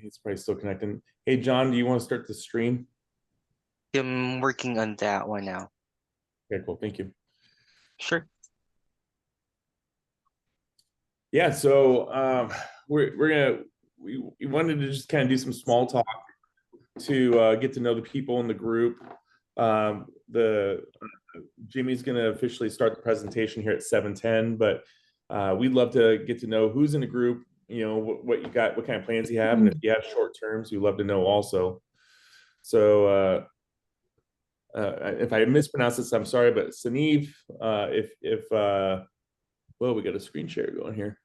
he's probably still connecting. Hey, John, do you want to start the stream? I'm working on that one now. Okay, cool. Thank you. Sure. Yeah, so we wanted to just kind of do some small talk to get to know the people in the group. The Jimmy's going to officially start the presentation here at 7:10, but we'd love to get to know who's in the group, what you got, what kind of plans you have, and if you have short terms, we'd love to know also. So if I mispronounce this, I'm sorry, but Saneev, well, we got a screen share going here.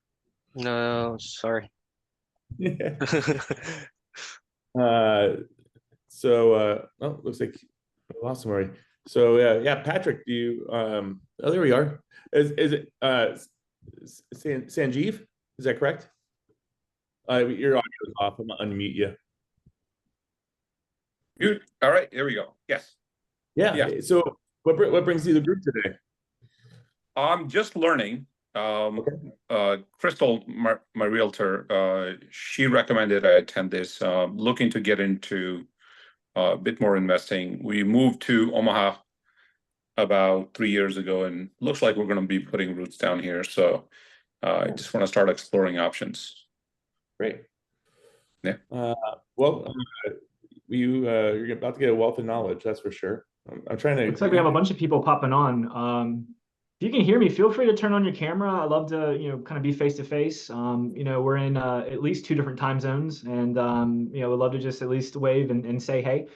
No, sorry. Yeah. Oh, looks like I lost him already. So yeah, Patrick, do you oh, there we are. Is it Sanjeev? Is that correct? Your audio is off. I'm gonna unmute you. Mute. All right, here we go. Yes. Yeah. So what brings you to the group today? I'm just learning. Crystal, my realtor, she recommended I attend this. Looking to get into a bit more investing. We moved to Omaha about 3 years ago, and looks like we're going to be putting roots down here. So I just want to start exploring options. Great. Yeah. Well, you're about to get a wealth of knowledge, that's for sure. I'm trying to. Looks like we have a bunch of people popping on. If you can hear me, feel free to turn on your camera. I love to, kind of be face to face. We're in at least 2 different time zones, and we'd love to just at least wave and say hey.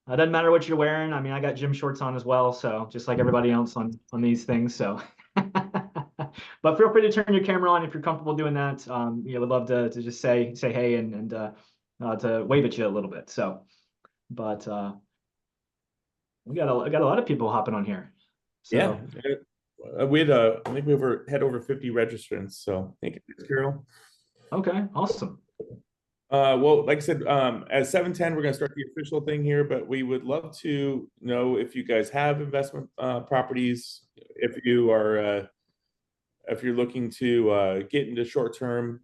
Doesn't matter what you're wearing. I mean, I got gym shorts on as well, so just like everybody else on these things. So, but feel free to turn your camera on if you're comfortable doing that. Would love to just say hey and to wave at you a little bit. So, but we got a lot of people hopping on here. So. Yeah. We had I think we had over 50 registrants, so thank you, Carol. Okay, awesome. Well, like I said, at 7:10 we're going to start the official thing here, but we would love to know if you guys have investment properties, if you're looking to get into short term.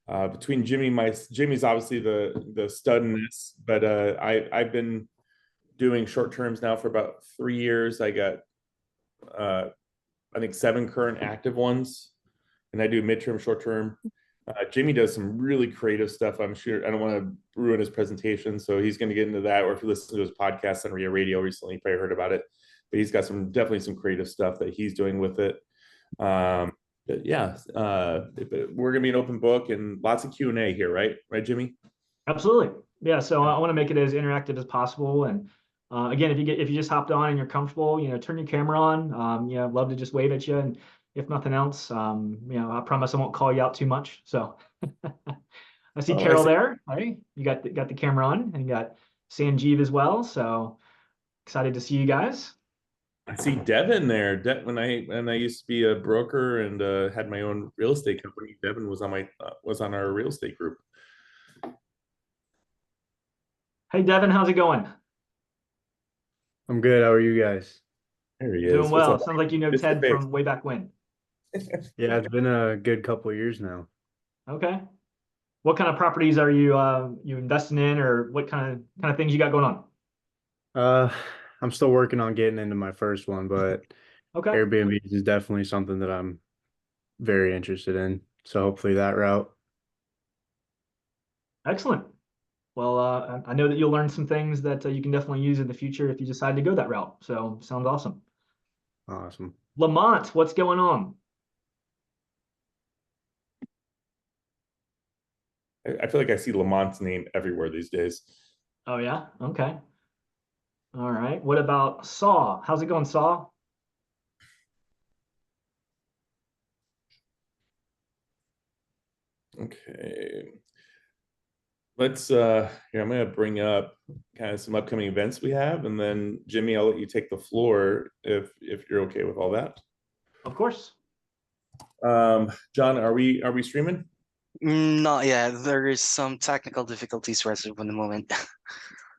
Between Jimmy's obviously the stud in this, but I've been doing short terms now for about 3 years. I got I think 7 current active ones, and I do midterm, short term. Jimmy does some really creative stuff. I'm sure I don't want to ruin his presentation, so he's going to get into that. Or if you listen to his podcast on radio recently, you probably heard about it. But he's got definitely some creative stuff that he's doing with it. But yeah, we're going to be an open book and lots of Q&A here, right? Right, Jimmy? Absolutely. Yeah. So I want to make it as interactive as possible. And again, if you just hopped on and you're comfortable, turn your camera on. I'd love to just wave at you. And if nothing else, I promise I won't call you out too much. So I see Carol there. Right? You got the camera on, and you got Sanjeev as well. So excited to see you guys. I see Devin there. When I used to be a broker and had my own real estate company, Devin was on our real estate group. Hey Devin, how's it going? I'm good. How are you guys? There he is. Doing well. Sounds like you know Ted from way back when. Yeah, it's been a good couple of years now. Okay. What kind of properties are you investing in, or what kind of things you got going on? I'm still working on getting into my first one, but okay. Airbnb is definitely something that I'm very interested in. So hopefully that route. Excellent. Well, I know that you'll learn some things that you can definitely use in the future if you decide to go that route. So sounds awesome. Awesome. Lamont, what's going on? I feel like I see Lamont's name everywhere these days. Oh yeah? Okay. All right. What about Saw? How's it going, Saw? Okay. Let's here, I'm gonna bring up kind of some upcoming events we have, and then Jimmy, I'll let you take the floor if you're okay with all that. Of course. John, are we streaming? Not yet. There is some technical difficulties for the moment.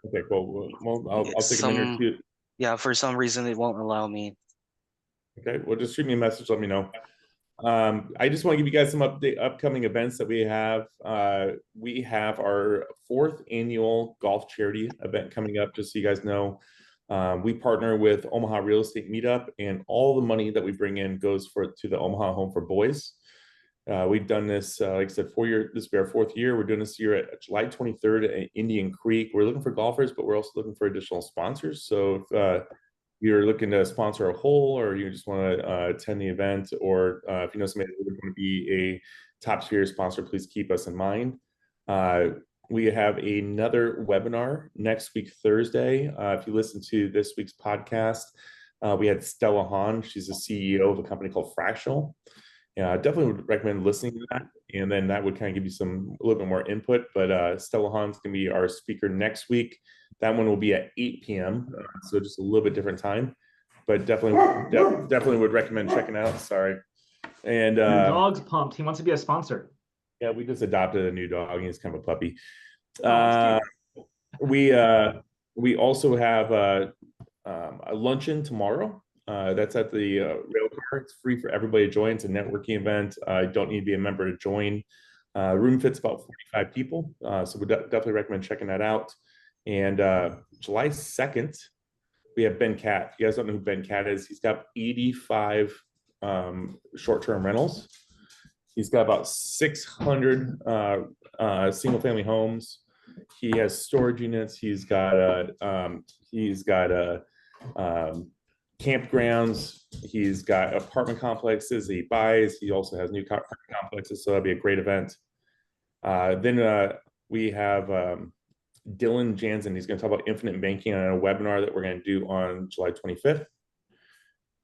Okay, cool. Well, I'll take a minute or two. Yeah, for some reason it won't allow me. Okay, well, just shoot me a message. Let me know. I just want to give you guys some upcoming events that we have. We have our 4th annual golf charity event coming up, just so you guys know. We partner with Omaha Real Estate Meetup, and all the money that we bring in goes to the Omaha Home for Boys. We've done this, like I said, 4 years. This will be our 4th year. We're doing this year at July 23rd at Indian Creek. We're looking for golfers, but we're also looking for additional sponsors. So if you're looking to sponsor a hole, or you just want to attend the event, or if you know somebody that would want to be a top tier sponsor, please keep us in mind. We have another webinar next week, Thursday. If you listen to this week's podcast, we had Stella Hahn. She's the CEO of a company called Fractional. I definitely would recommend listening to that, and then that would kind of give you a little bit more input. But Stella Hahn's going to be our speaker next week. That one will be at 8 p.m., so just a little bit different time, but definitely would recommend checking out. Sorry. And Your dog's pumped. He wants to be a sponsor. Yeah, we just adopted a new dog. He's kind of a puppy. Oh, We also have a luncheon tomorrow. That's at the rail car. It's free for everybody to join. It's a networking event. You don't need to be a member to join. Room fits about 45 people, so we definitely recommend checking that out. And July 2nd, we have Ben Cat. If you guys don't know who Ben Cat is, he's got 85 short-term rentals. He's got about 600 single-family homes. He has storage units. He's got campgrounds. He's got apartment complexes that he buys. He also has new complexes, so that'll be a great event. Then we have Dylan Jansen. He's going to talk about infinite banking on a webinar that we're going to do on July 25th.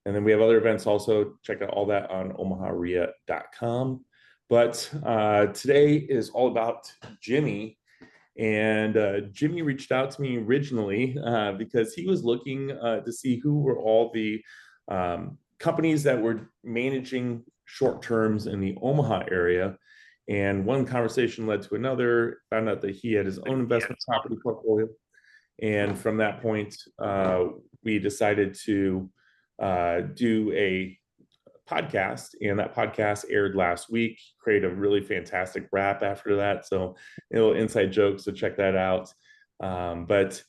And then we have other events also. Check out all that on omaharia.com. But today is all about Jimmy. And Jimmy reached out to me originally because he was looking to see who were all the companies that were managing short terms in the Omaha area. And one conversation led to another, found out that he had his own investment property portfolio. And from that point, we decided to do a podcast, and that podcast aired last week. Created a really fantastic wrap after that, so a little inside joke, so check that out. But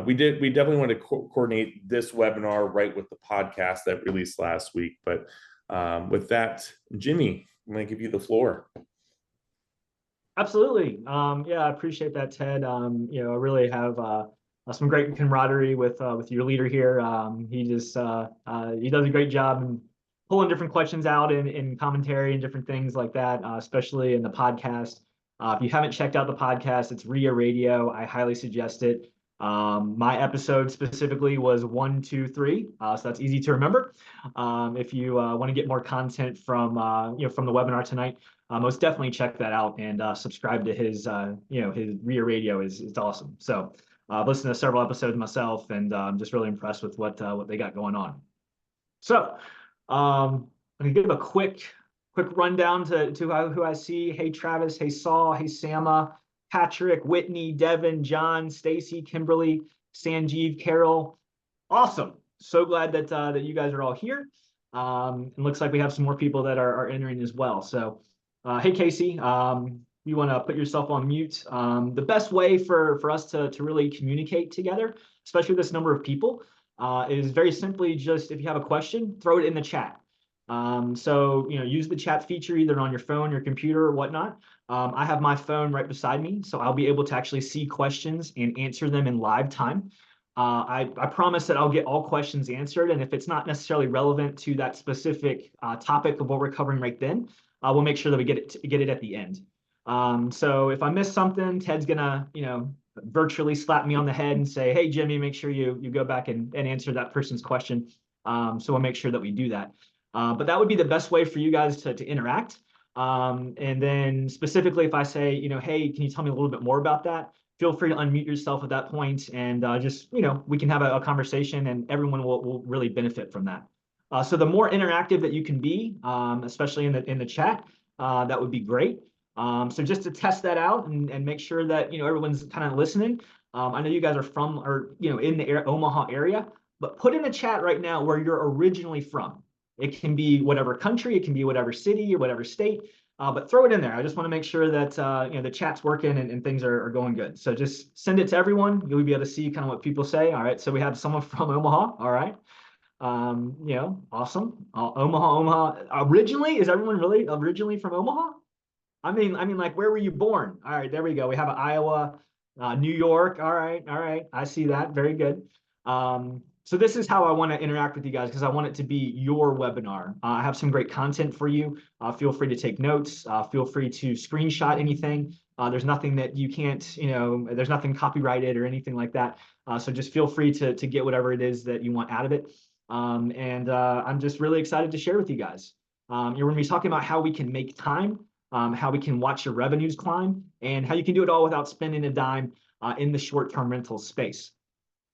we definitely want to coordinate this webinar right with the podcast that released last week. But with that, Jimmy, I'm going to give you the floor. Absolutely. Yeah, I appreciate that, Ted. I really have some great camaraderie with your leader here. He does a great job in pulling different questions out in commentary and different things like that, especially in the podcast. If you haven't checked out the podcast, it's RIA Radio. I highly suggest it. My episode specifically was 1, 2, 3, so that's easy to remember. If you want to get more content from from the webinar tonight, most definitely check that out and subscribe to his his RIA Radio is awesome. So I've listened to several episodes myself, and I'm just really impressed with what they got going on. So I'm gonna give a quick rundown to who I see. Hey Travis, hey Saul, hey Sama, Patrick, Whitney, Devin, John, Stacy, Kimberly, Sanjeev, Carol. Awesome. So glad that you guys are all here. It looks like we have some more people that are entering as well. So hey Casey, you want to put yourself on mute. The best way for us to really communicate together, especially with this number of people, is very simply just, if you have a question, throw it in the chat. So use the chat feature either on your phone, your computer, or whatnot. I have my phone right beside me, so I'll be able to actually see questions and answer them in live time. I promise that I'll get all questions answered, and if it's not necessarily relevant to that specific topic of what we're covering right then, we'll make sure that we get it at the end. So if I miss something, Ted's gonna virtually slap me on the head and say, hey Jimmy, make sure you go back and answer that person's question. So we'll make sure that we do that. But that would be the best way for you guys to interact. And then specifically, if I say, hey, can you tell me a little bit more about that? Feel free to unmute yourself at that point, and just, we can have a conversation, and everyone will really benefit from that. So the more interactive that you can be, especially in the chat, that would be great. So just to test that out and make sure that everyone's kind of listening. I know you guys are from, or in the Omaha area, but put in the chat right now where you're originally from. It can be whatever country, it can be whatever city or whatever state, but throw it in there. I just want to make sure that the chat's working and things are going good. So just send it to everyone. You'll be able to see kind of what people say. All right. So we have someone from Omaha. All right. Awesome. Omaha. Originally, is everyone really originally from Omaha? I mean, like, where were you born? All right, there we go. We have Iowa, New York. All right, I see that. Very good. So this is how I want to interact with you guys because I want it to be your webinar. I have some great content for you. Feel free to take notes. Feel free to screenshot anything. There's nothing that you can't, there's nothing copyrighted or anything like that. So just feel free to get whatever it is that you want out of it. I'm just really excited to share with you guys. We're going to be talking about how we can make time, how we can watch your revenues climb, and how you can do it all without spending a dime in the short-term rental space.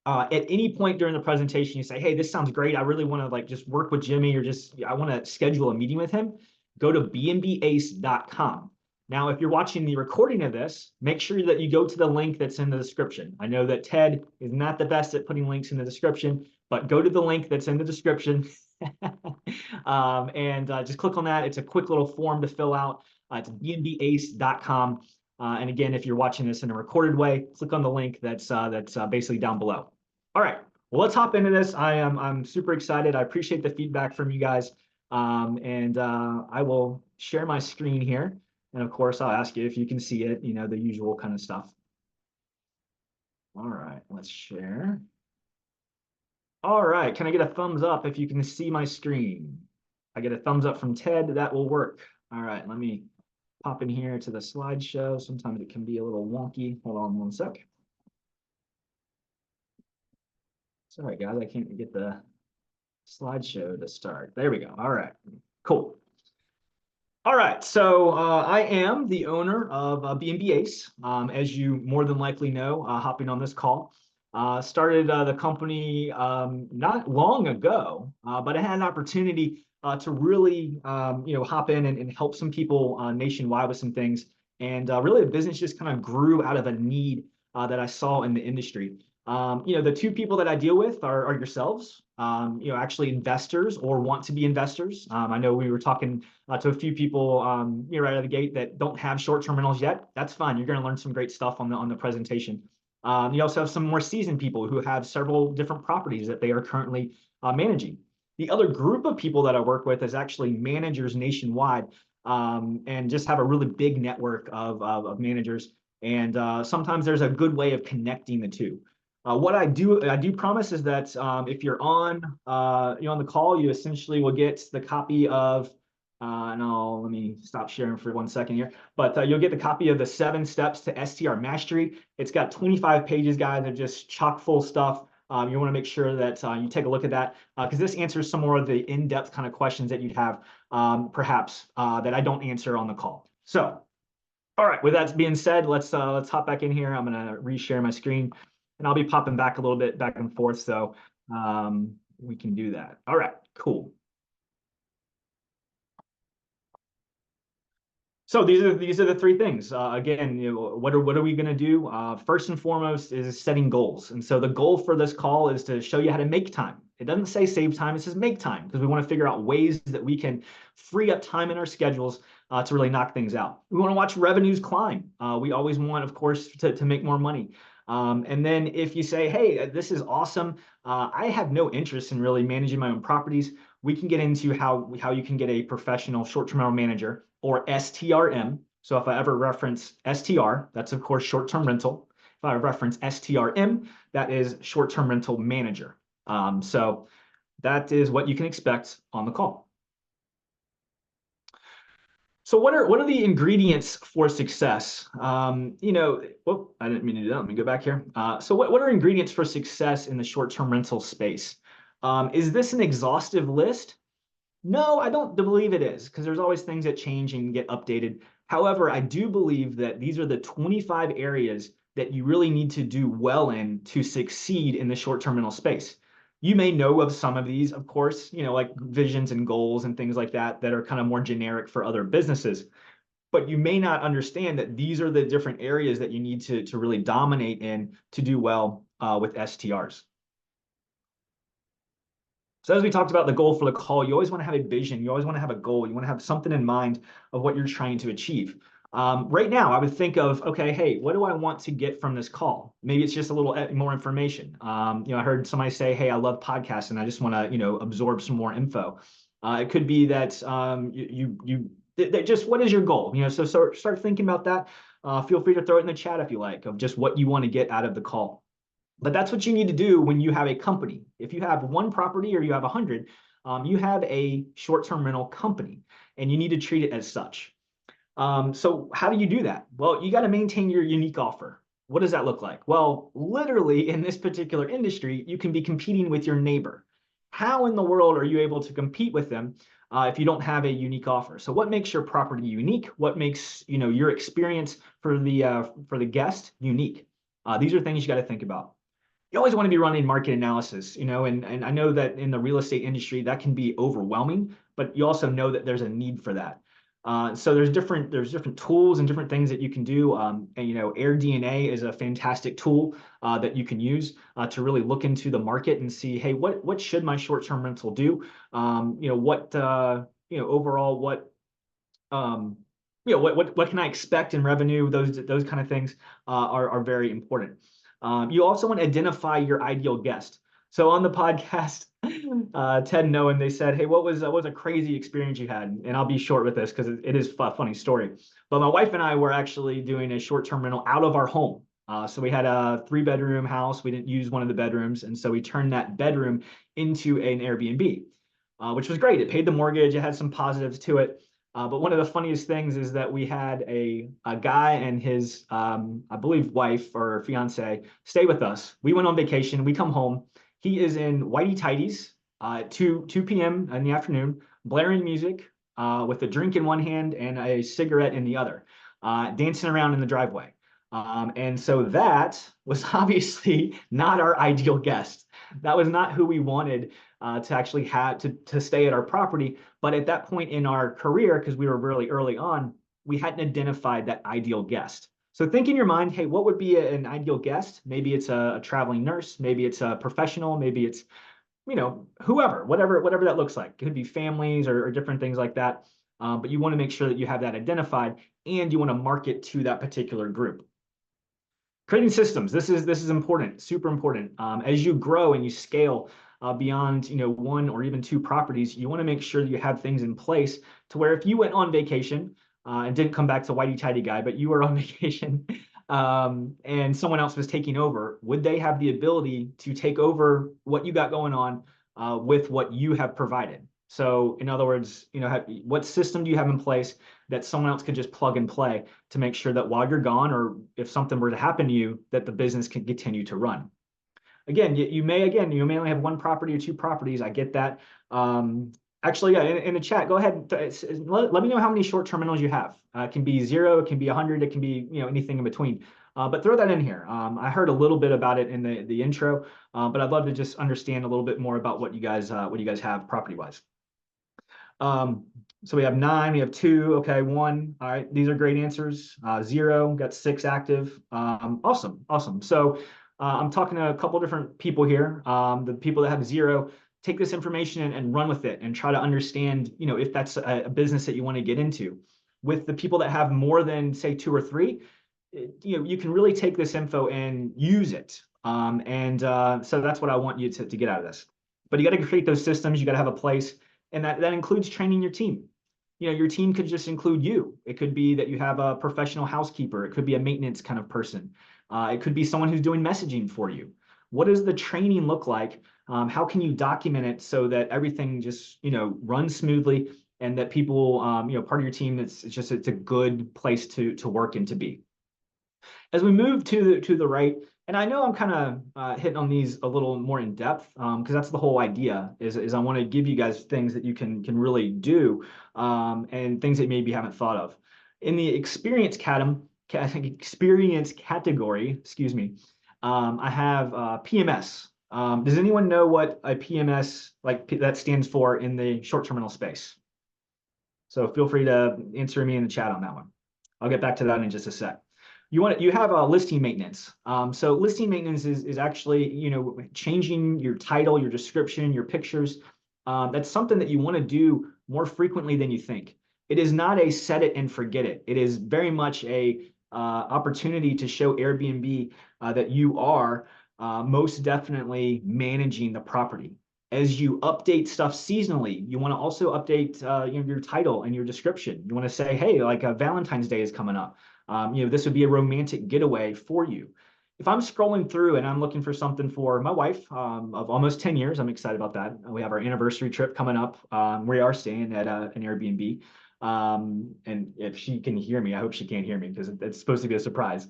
At any point during the presentation, you say, hey, this sounds great. I really want to just work with Jimmy, or I want to schedule a meeting with him. Go to bnbace.com. Now, if you're watching the recording of this, make sure that you go to the link that's in the description. I know that Ted is not the best at putting links in the description, but go to the link that's in the description and just click on that. It's a quick little form to fill out. It's bnbace.com. And again, if you're watching this in a recorded way, click on the link that's basically down below. All right, well, let's hop into this. I'm super excited. I appreciate the feedback from you guys. I will share my screen here. And of course, I'll ask you if you can see it, the usual kind of stuff. All right, let's share. All right, can I get a thumbs up if you can see my screen? I get a thumbs up from Ted, that will work. All right, let me pop in here to the slideshow. Sometimes it can be a little wonky. Hold on one sec. Sorry, guys, I can't get the slideshow to start. There we go. All right, cool. All right, so I am the owner of BnB Ace, as you more than likely know, hopping on this call. Started the company not long ago, but I had an opportunity to really, hop in and help some people nationwide with some things. And really, the business just kind of grew out of a need that I saw in the industry. The two people that I deal with are yourselves, actually investors or want to be investors. I know we were talking to a few people right out of the gate that don't have short-term rentals yet. That's fine. You're going to learn some great stuff on the presentation. You also have some more seasoned people who have several different properties that they are currently managing. The other group of people that I work with is actually managers nationwide, and just have a really big network of managers. And sometimes there's a good way of connecting the two. What I do promise is that if you're on the call, you essentially will get the copy of let me stop sharing for 1 second here. But you'll get the copy of the 7 Steps to STR Mastery. It's got 25 pages, guys. They're just chock full stuff. You want to make sure that you take a look at that because this answers some more of the in-depth kind of questions that you'd have perhaps that I don't answer on the call. So, all right. With that being said, let's hop back in here. I'm going to reshare my screen. And I'll be popping back a little bit back and forth, so we can do that. All right, cool. So these are the 3 things. Again, what are we going to do? First and foremost is setting goals. And so the goal for this call is to show you how to make time. It doesn't say save time, it says make time, because we want to figure out ways that we can free up time in our schedules to really knock things out. We want to watch revenues climb. We always want, of course, to make more money. And then if you say, hey, this is awesome, I have no interest in really managing my own properties, we can get into how you can get a professional short-term rental manager, or STRM. So if I ever reference STR, that's of course short-term rental. If I reference STRM, that is short-term rental manager. So that is what you can expect on the call. So what are the ingredients for success? Whoop, I didn't mean to do that. Let me go back here. So what are ingredients for success in the short-term rental space? Is this an exhaustive list? No, I don't believe it is, because there's always things that change and get updated. However, I do believe that these are the 25 areas that you really need to do well in to succeed in the short-term rental space. You may know of some of these, of course, like visions and goals and things like that are kind of more generic for other businesses. But you may not understand that these are the different areas that you need to really dominate in to do well with STRs. So as we talked about the goal for the call, you always want to have a vision. You always want to have a goal. You want to have something in mind of what you're trying to achieve. Right now, I would think of, okay, hey, what do I want to get from this call? Maybe it's just a little more information. I heard somebody say, hey, I love podcasts and I just want to, absorb some more info. It could be that just what is your goal? So start thinking about that. Feel free to throw it in the chat if you like, of just what you want to get out of the call. But that's what you need to do when you have a company. If you have one property or you have 100, you have a short-term rental company, and you need to treat it as such. So how do you do that? Well, you got to maintain your unique offer. What does that look like? Well, literally in this particular industry, you can be competing with your neighbor. How in the world are you able to compete with them if you don't have a unique offer? So what makes your property unique? What makes your experience for the guest unique? These are things you got to think about. You always want to be running market analysis, and I know that in the real estate industry that can be overwhelming, but you also know that there's a need for that. So there's different tools and different things that you can do. And AirDNA is a fantastic tool that you can use to really look into the market and see, hey, what should my short-term rental do? Overall, what can I expect in revenue? Those kind of things are very important. You also want to identify your ideal guest. So on the podcast, Ted and Owen, they said, hey, what was a crazy experience you had? And I'll be short with this because it is a funny story. But my wife and I were actually doing a short-term rental out of our home. So we had a 3-bedroom house. We didn't use one of the bedrooms. And so we turned that bedroom into an Airbnb, which was great. It paid the mortgage. It had some positives to it. But one of the funniest things is that we had a guy and his, I believe, wife or fiance stay with us. We went on vacation. We come home. He is in whitey tighties at 2 p.m. in the afternoon, blaring music with a drink in one hand and a cigarette in the other, dancing around in the driveway. And so that was obviously not our ideal guest. That was not who we wanted to actually have to stay at our property. But at that point in our career, because we were really early on, we hadn't identified that ideal guest. So think in your mind, hey, what would be an ideal guest? Maybe it's a traveling nurse, maybe it's a professional, maybe it's whoever, whatever that looks like. It could be families or different things like that. But you want to make sure that you have that identified and you want to market to that particular group. Creating systems. This is important, super important. As you grow and you scale beyond 1 or even 2 properties, you want to make sure that you have things in place to where if you went on vacation and didn't come back to whitey tighty guy, but you were on vacation and someone else was taking over, would they have the ability to take over what you got going on with what you have provided? So in other words, what system do you have in place that someone else could just plug and play to make sure that while you're gone, or if something were to happen to you, that the business can continue to run? Again, you may only have 1 property or 2 properties. I get that. Actually, yeah, in the chat, go ahead. Let me know how many short-term rentals you have. It can be 0, it can be 100, it can be anything in between. But throw that in here. I heard a little bit about it in the intro, but I'd love to just understand a little bit more about what you guys have property-wise. So we have 9, we have 2, okay, 1. All right, these are great answers. 0, got 6 active. Awesome. So I'm talking to a couple different people here. The people that have 0, take this information and run with it and try to understand, if that's a business that you want to get into. With the people that have more than, say, 2 or 3, you can really take this info and use it. So that's what I want you to get out of this. But you got to create those systems. You got to have a place. And that includes training your team. Your team could just include you. It could be that you have a professional housekeeper. It could be a maintenance kind of person. It could be someone who's doing messaging for you. What does the training look like? How can you document it so that everything just runs smoothly and that people part of your team, it's a good place to work and to be. As we move to the right, and I know I'm kind of hitting on these a little more in depth because that's the whole idea is I want to give you guys things that you can really do and things that maybe you haven't thought of. In the experience category, excuse me, I have PMS. Does anyone know what a PMS that stands for in the short-term rental space? So feel free to answer me in the chat on that one. I'll get back to that in just a sec. You have a listing maintenance. So listing maintenance is actually changing your title, your description, your pictures that's something that you want to do more frequently than you think. It is not a set it and forget it. It is very much a opportunity to show Airbnb that you are most definitely managing the property. As you update stuff seasonally, you want to also update your title and your description. You want to say, hey, like Valentine's Day is coming up. This would be a romantic getaway for you. If I'm scrolling through and I'm looking for something for my wife of almost 10 years, I'm excited about that. We have our anniversary trip coming up. We are staying at an Airbnb. And if she can hear me, I hope she can't hear me because it's supposed to be a surprise.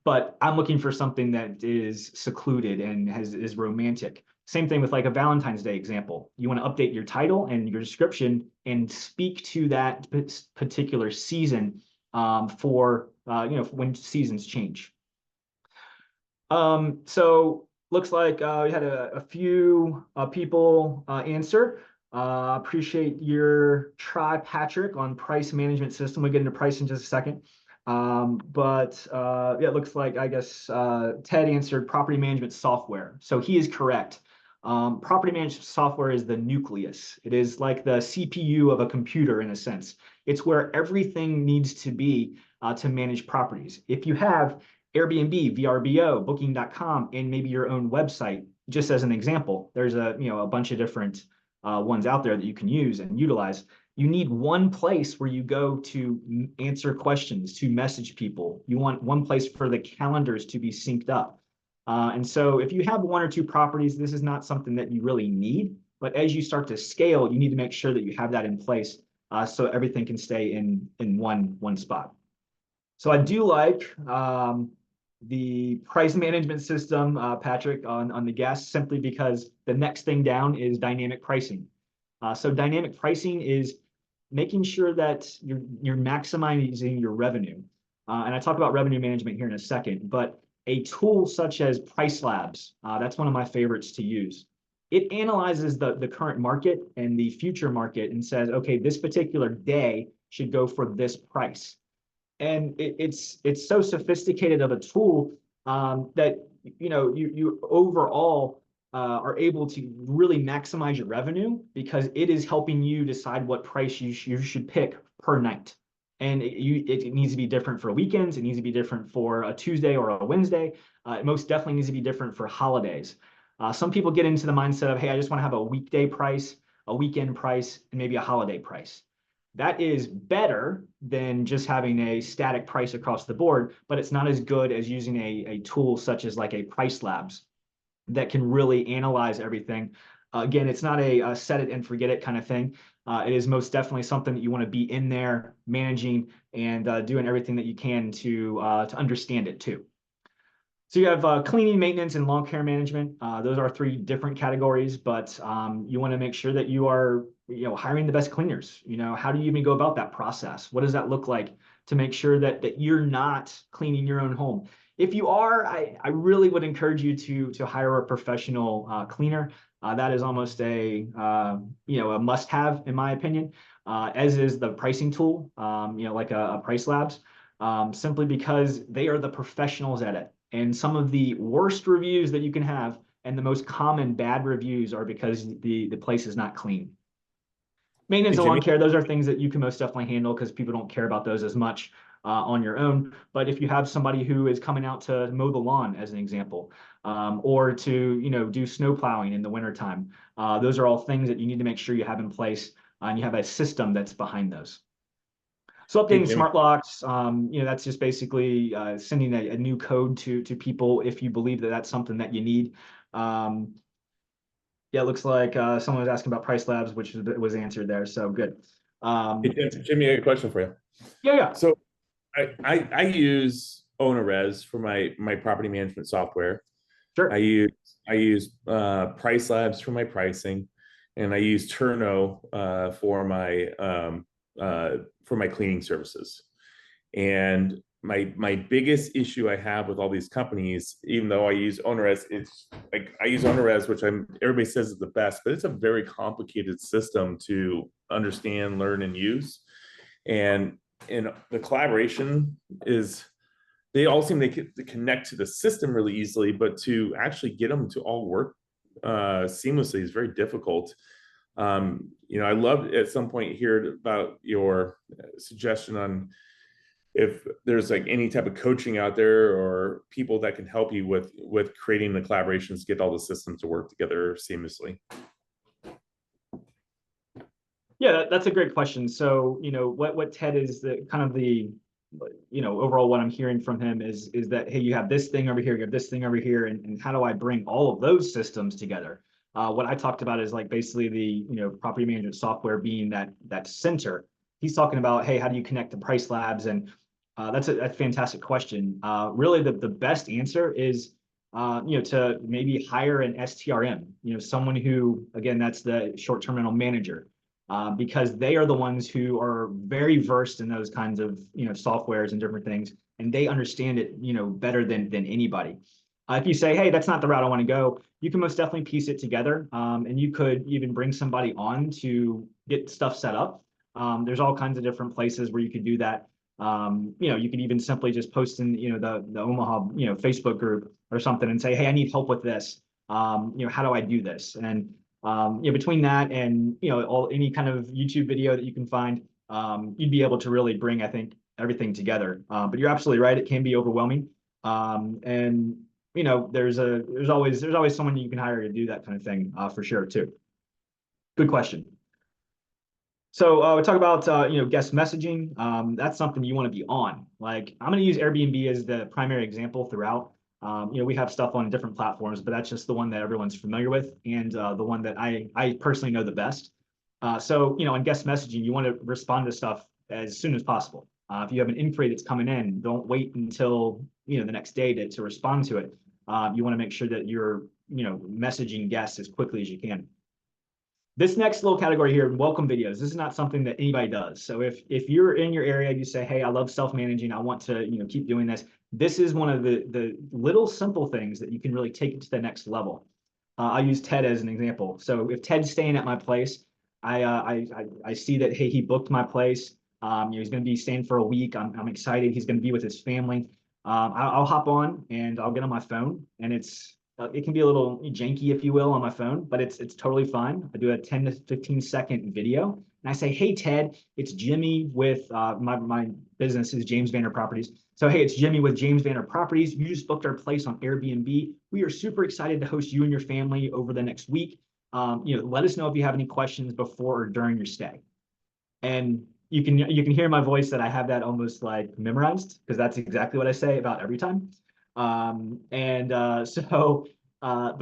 But I'm looking for something that is secluded and is romantic. Same thing with like a Valentine's Day example. You want to update your title and your description and speak to that particular season for when seasons change. So looks like we had a few people answer. Appreciate your try, Patrick, on price management system. We'll get into price in just a second. Yeah, it looks like, I guess, Ted answered property management software. So he is correct. Property management software is the nucleus. It is like the CPU of a computer in a sense. It's where everything needs to be to manage properties. If you have Airbnb, VRBO, Booking.com, and maybe your own website, just as an example, there's a bunch of different ones out there that you can use and utilize. You need one place where you go to answer questions, to message people. You want one place for the calendars to be synced up. And so if you have one or two properties, this is not something that you really need. But as you start to scale, you need to make sure that you have that in place so everything can stay in one spot. So I do like the price management system, Patrick, on the guest, simply because the next thing down is dynamic pricing. So dynamic pricing is making sure that you're maximizing your revenue. And I talk about revenue management here in a second, but a tool such as Price Labs, that's one of my favorites to use. It analyzes the current market and the future market and says, okay, this particular day should go for this price. And it's so sophisticated of a tool that you overall are able to really maximize your revenue because it is helping you decide what price you should pick per night. And it needs to be different for weekends. It needs to be different for a Tuesday or a Wednesday. It most definitely needs to be different for holidays. Some people get into the mindset of, hey, I just want to have a weekday price, a weekend price, and maybe a holiday price. That is better than just having a static price across the board, but it's not as good as using a tool such as like a Price Labs that can really analyze everything. Again, it's not a set it and forget it kind of thing. It is most definitely something that you want to be in there managing and doing everything that you can to understand it too. So you have cleaning, maintenance, and lawn care management. Those are three different categories, but you want to make sure that you are hiring the best cleaners. How do you even go about that process? What does that look like to make sure that you're not cleaning your own home? If you are, I really would encourage you to hire a professional cleaner. That is almost a must-have in my opinion, as is the pricing tool, like a Price Labs, simply because they are the professionals at it. And some of the worst reviews that you can have and the most common bad reviews are because the place is not clean. Maintenance and lawn care, those are things that you can most definitely handle because people don't care about those as much on your own. But if you have somebody who is coming out to mow the lawn, as an example, or to do snow plowing in the wintertime, those are all things that you need to make sure you have in place and you have a system that's behind those. So updating smart locks, that's just basically sending a new code to people if you believe that that's something that you need. Yeah, it looks like someone was asking about Price Labs, which was answered there. So good. Jimmy, I got a question for you. Yeah. So I use OwnerRez for my property management software. Sure. I use Price Labs for my pricing, and I use Turno for my cleaning services. And my biggest issue I have with all these companies, even though I use OwnerRez, it's like I use OwnerRez, which everybody says is the best, but it's a very complicated system to understand, learn, and use. And the collaboration is, they all seem to connect to the system really easily, but to actually get them to all work seamlessly is very difficult. I loved at some point heard about your suggestion on if there's like any type of coaching out there or people that can help you with creating the collaborations, get all the systems to work together seamlessly. Yeah, that's a great question. So, what Ted is the kind of the, overall what I'm hearing from him is that, hey, you have this thing over here, you have this thing over here, and how do I bring all of those systems together? What I talked about is like basically the, property management software being that center. He's talking about, hey, how do you connect to price labs? And that's a fantastic question. Really, the best answer is, to maybe hire an STRM, someone who, again, that's the short-term rental manager. Because they are the ones who are very versed in those kinds of softwares and different things, and they understand it better than anybody. If you say, hey, that's not the route I want to go, you can most definitely piece it together, and you could even bring somebody on to get stuff set up. There's all kinds of different places where you could do that. You could even simply just post in the Omaha Facebook group or something and say, hey, I need help with this. How do I do this? And between that and any kind of YouTube video that you can find, you'd be able to really bring, I think, everything together. But you're absolutely right; it can be overwhelming. And there's always someone you can hire to do that kind of thing for sure too. Good question. So we talk about guest messaging. That's something you want to be on. Like I'm going to use Airbnb as the primary example throughout. We have stuff on different platforms, but that's just the one that everyone's familiar with and the one that I personally know the best. So in guest messaging, you want to respond to stuff as soon as possible. If you have an inquiry that's coming in, don't wait until the next day to respond to it. You want to make sure that you're messaging guests as quickly as you can. This next little category here, welcome videos. This is not something that anybody does. So if you're in your area, you say, hey, I love self-managing, I want to keep doing this. This is one of the little simple things that you can really take it to the next level. I'll use Ted as an example. So if Ted's staying at my place, I see that, hey, he booked my place. He's going to be staying for a week. I'm excited. He's going to be with his family. I'll hop on and I'll get on my phone, and it can be a little janky, if you will, on my phone, but it's totally fine. I do a 10 to 15 second video, and I say, hey, Ted, it's Jimmy with my business is James Vanner Properties. So, hey, it's Jimmy with James Vanner Properties. You just booked our place on Airbnb. We are super excited to host you and your family over the next week. Let us know if you have any questions before or during your stay. And you can hear my voice that I have that almost like memorized, because that's exactly what I say about every time. But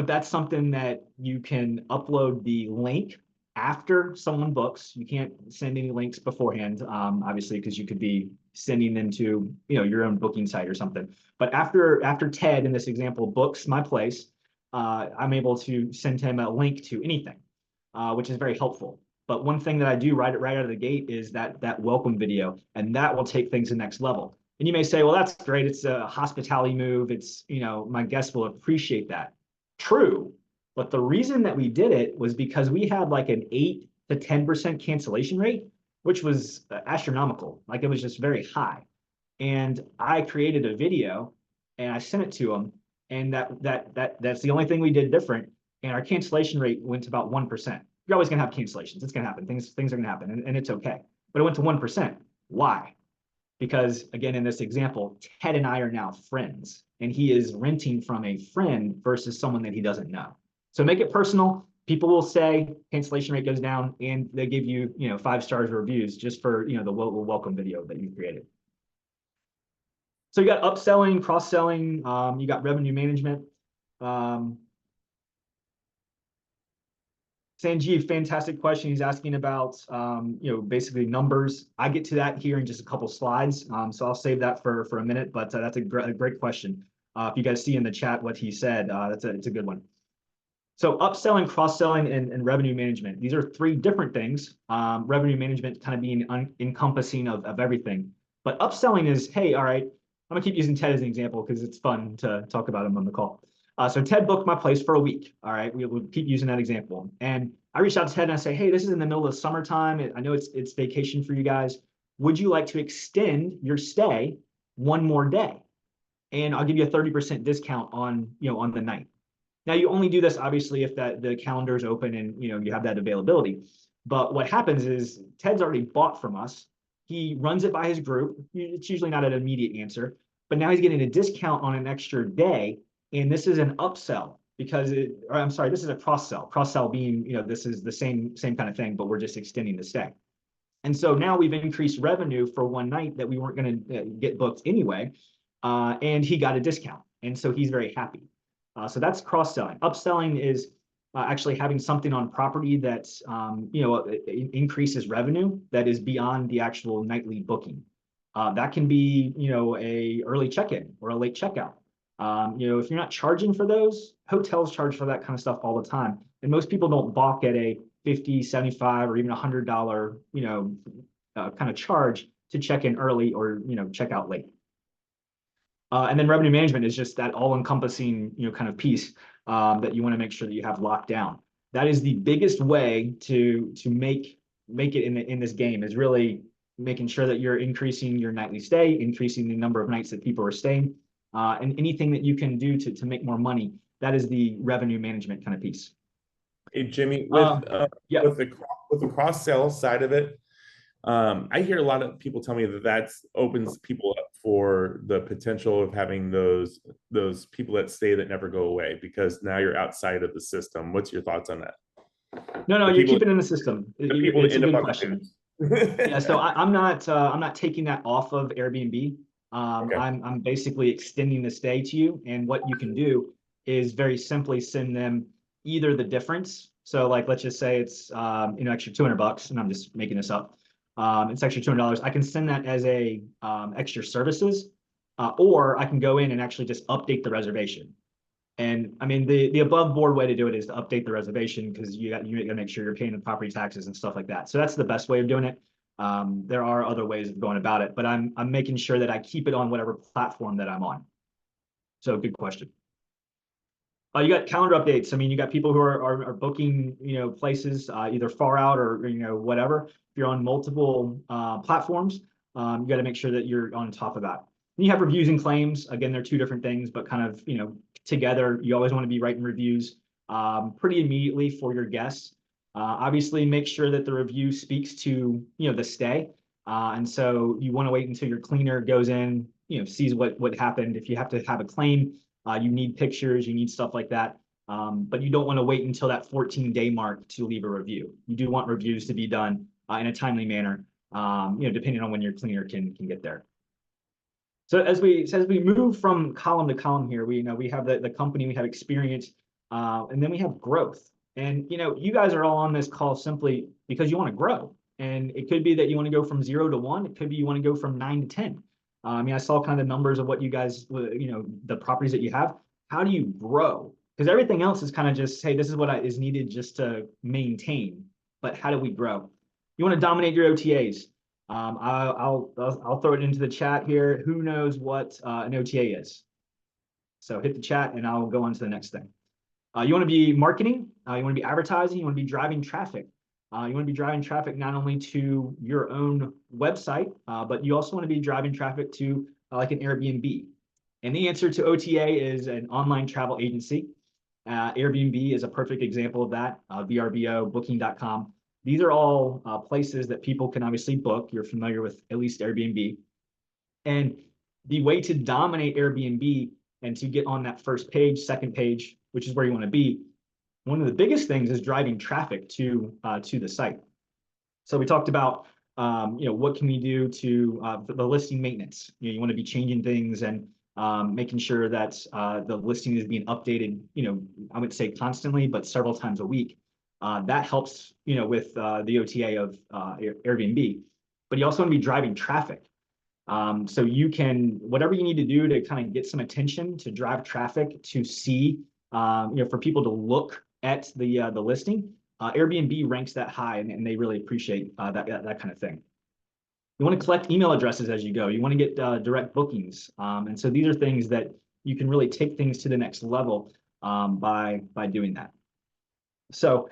that's something that you can upload the link after someone books. You can't send any links beforehand, obviously, because you could be sending them to your own booking site or something. But after Ted in this example books my place, I'm able to send him a link to anything, which is very helpful. But one thing that I do right out of the gate is that welcome video, and that will take things to the next level. And you may say, well, that's great. It's a hospitality move. It's, my guests will appreciate that. True. But the reason that we did it was because we had like an 8 to 10% cancellation rate, which was astronomical. Like it was just very high. And I created a video and I sent it to them. And that's the only thing we did different. And our cancellation rate went to about 1%. You're always going to have cancellations. It's going to happen. Things are going to happen, and it's okay. But it went to 1%. Why? Because again, in this example, Ted and I are now friends, and he is renting from a friend versus someone that he doesn't know. So make it personal. People will say cancellation rate goes down, and they give you 5 stars reviews just for the welcome video that you created. So you got upselling, cross-selling, you got revenue management. Sanjeev, fantastic question. He's asking about, basically numbers. I get to that here in just a couple slides, so I'll save that for a minute. But that's a great question. If you guys see in the chat what he said, it's a good one. So upselling, cross-selling, and revenue management. These are 3 different things. Revenue management kind of being encompassing of everything. But upselling is, hey, all right, I'm gonna keep using Ted as an example because it's fun to talk about him on the call. So Ted booked my place for a week. All right, we'll keep using that example. And I reached out to Ted and I say, hey, this is in the middle of summertime. I know it's vacation for you guys. Would you like to extend your stay 1 more day? And I'll give you a 30% discount on the night. Now you only do this obviously if the calendar is open and you have that availability. But what happens is Ted's already bought from us. He runs it by his group. It's usually not an immediate answer, but now he's getting a discount on an extra day. And this is an upsell because I'm sorry, this is a cross sell. Cross sell being, this is the same kind of thing, but we're just extending the stay. And so now we've increased revenue for one night that we weren't going to get booked anyway. And he got a discount. And so he's very happy. So that's cross-selling. Upselling is actually having something on property that increases revenue that is beyond the actual nightly booking. That can be a early check-in or a late checkout. If you're not charging for those, hotels charge for that kind of stuff all the time, and most people don't balk at a $50, $75, or even $100 kind of charge to check in early or check out late. And then revenue management is just that all-encompassing, kind of piece that you want to make sure that you have locked down. That is the biggest way to make it in this game, is really making sure that you're increasing your nightly stay, increasing the number of nights that people are staying, and anything that you can do to make more money. That is the revenue management kind of piece. Hey, Jimmy, yeah. with the cross sell side of it, I hear a lot of people tell me that opens people up for the potential of having those people that stay that never go away, because now you're outside of the system. What's your thoughts on that? No, you keep it in the system. It's a good question. Yeah, so I'm not taking that off of Airbnb. Okay. I'm basically extending the stay to you, and what you can do is very simply send them either the difference. So like, let's just say it's extra $200, and I'm just making this up. It's extra $200. I can send that as a extra services, or I can go in and actually just update the reservation. And I mean, the above board way to do it is to update the reservation, because you got to make sure you're paying the property taxes and stuff like that. So that's the best way of doing it. There are other ways of going about it, but I'm making sure that I keep it on whatever platform that I'm on. So good question. You got calendar updates. I mean, you got people who are booking, places either far out or whatever. If you're on multiple platforms, you got to make sure that you're on top of that. And you have reviews and claims. Again, they're two different things, but kind of together. You always want to be writing reviews pretty immediately for your guests. Obviously, make sure that the review speaks to the stay, and so you want to wait until your cleaner goes in, sees what happened. If you have to have a claim, you need pictures, you need stuff like that. But you don't want to wait until that 14-day mark to leave a review. You do want reviews to be done in a timely manner, depending on when your cleaner can get there. So as we move from column to column here, we have the company, we have experience, and then we have growth. And you guys are all on this call simply because you want to grow. And it could be that you want to go from 0 to 1. It could be you want to go from 9 to 10. I mean, I saw kind of the numbers of what you guys, the properties that you have. How do you grow? Because everything else is kind of just, hey, this is what is needed just to maintain. But how do we grow? You want to dominate your OTAs. I'll throw it into the chat here. Who knows what an OTA is? So hit the chat and I'll go on to the next thing. You want to be marketing. You want to be advertising. You want to be driving traffic. You want to be driving traffic not only to your own website, but you also want to be driving traffic to like an Airbnb. And the answer to OTA is an online travel agency. Airbnb is a perfect example of that. VRBO, Booking.com. These are all places that people can obviously book. You're familiar with at least Airbnb. And the way to dominate Airbnb and to get on that first page, second page, which is where you want to be, one of the biggest things is driving traffic to the site. So we talked about, what can we do to the listing maintenance? You want to be changing things and making sure that the listing is being updated, I would say constantly, but several times a week. That helps, with the OTA of Airbnb. But you also want to be driving traffic. So you can, whatever you need to do to kind of get some attention, to drive traffic, to see, for people to look at the listing. Airbnb ranks that high, and they really appreciate that kind of thing. You want to collect email addresses as you go. You want to get direct bookings. And so these are things that you can really take things to the next level by doing that. So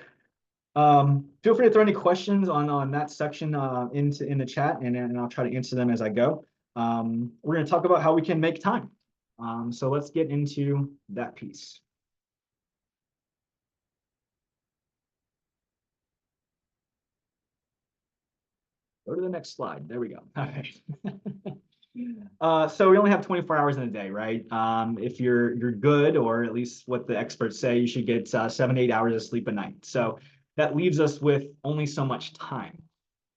feel free to throw any questions on that section in the chat, and I'll try to answer them as I go. We're going to talk about how we can make time. So let's get into that piece. Go to the next slide. There we go. All right. So we only have 24 hours in a day, right? If you're good, or at least what the experts say, you should get 7 to 8 hours of sleep a night. So that leaves us with only so much time.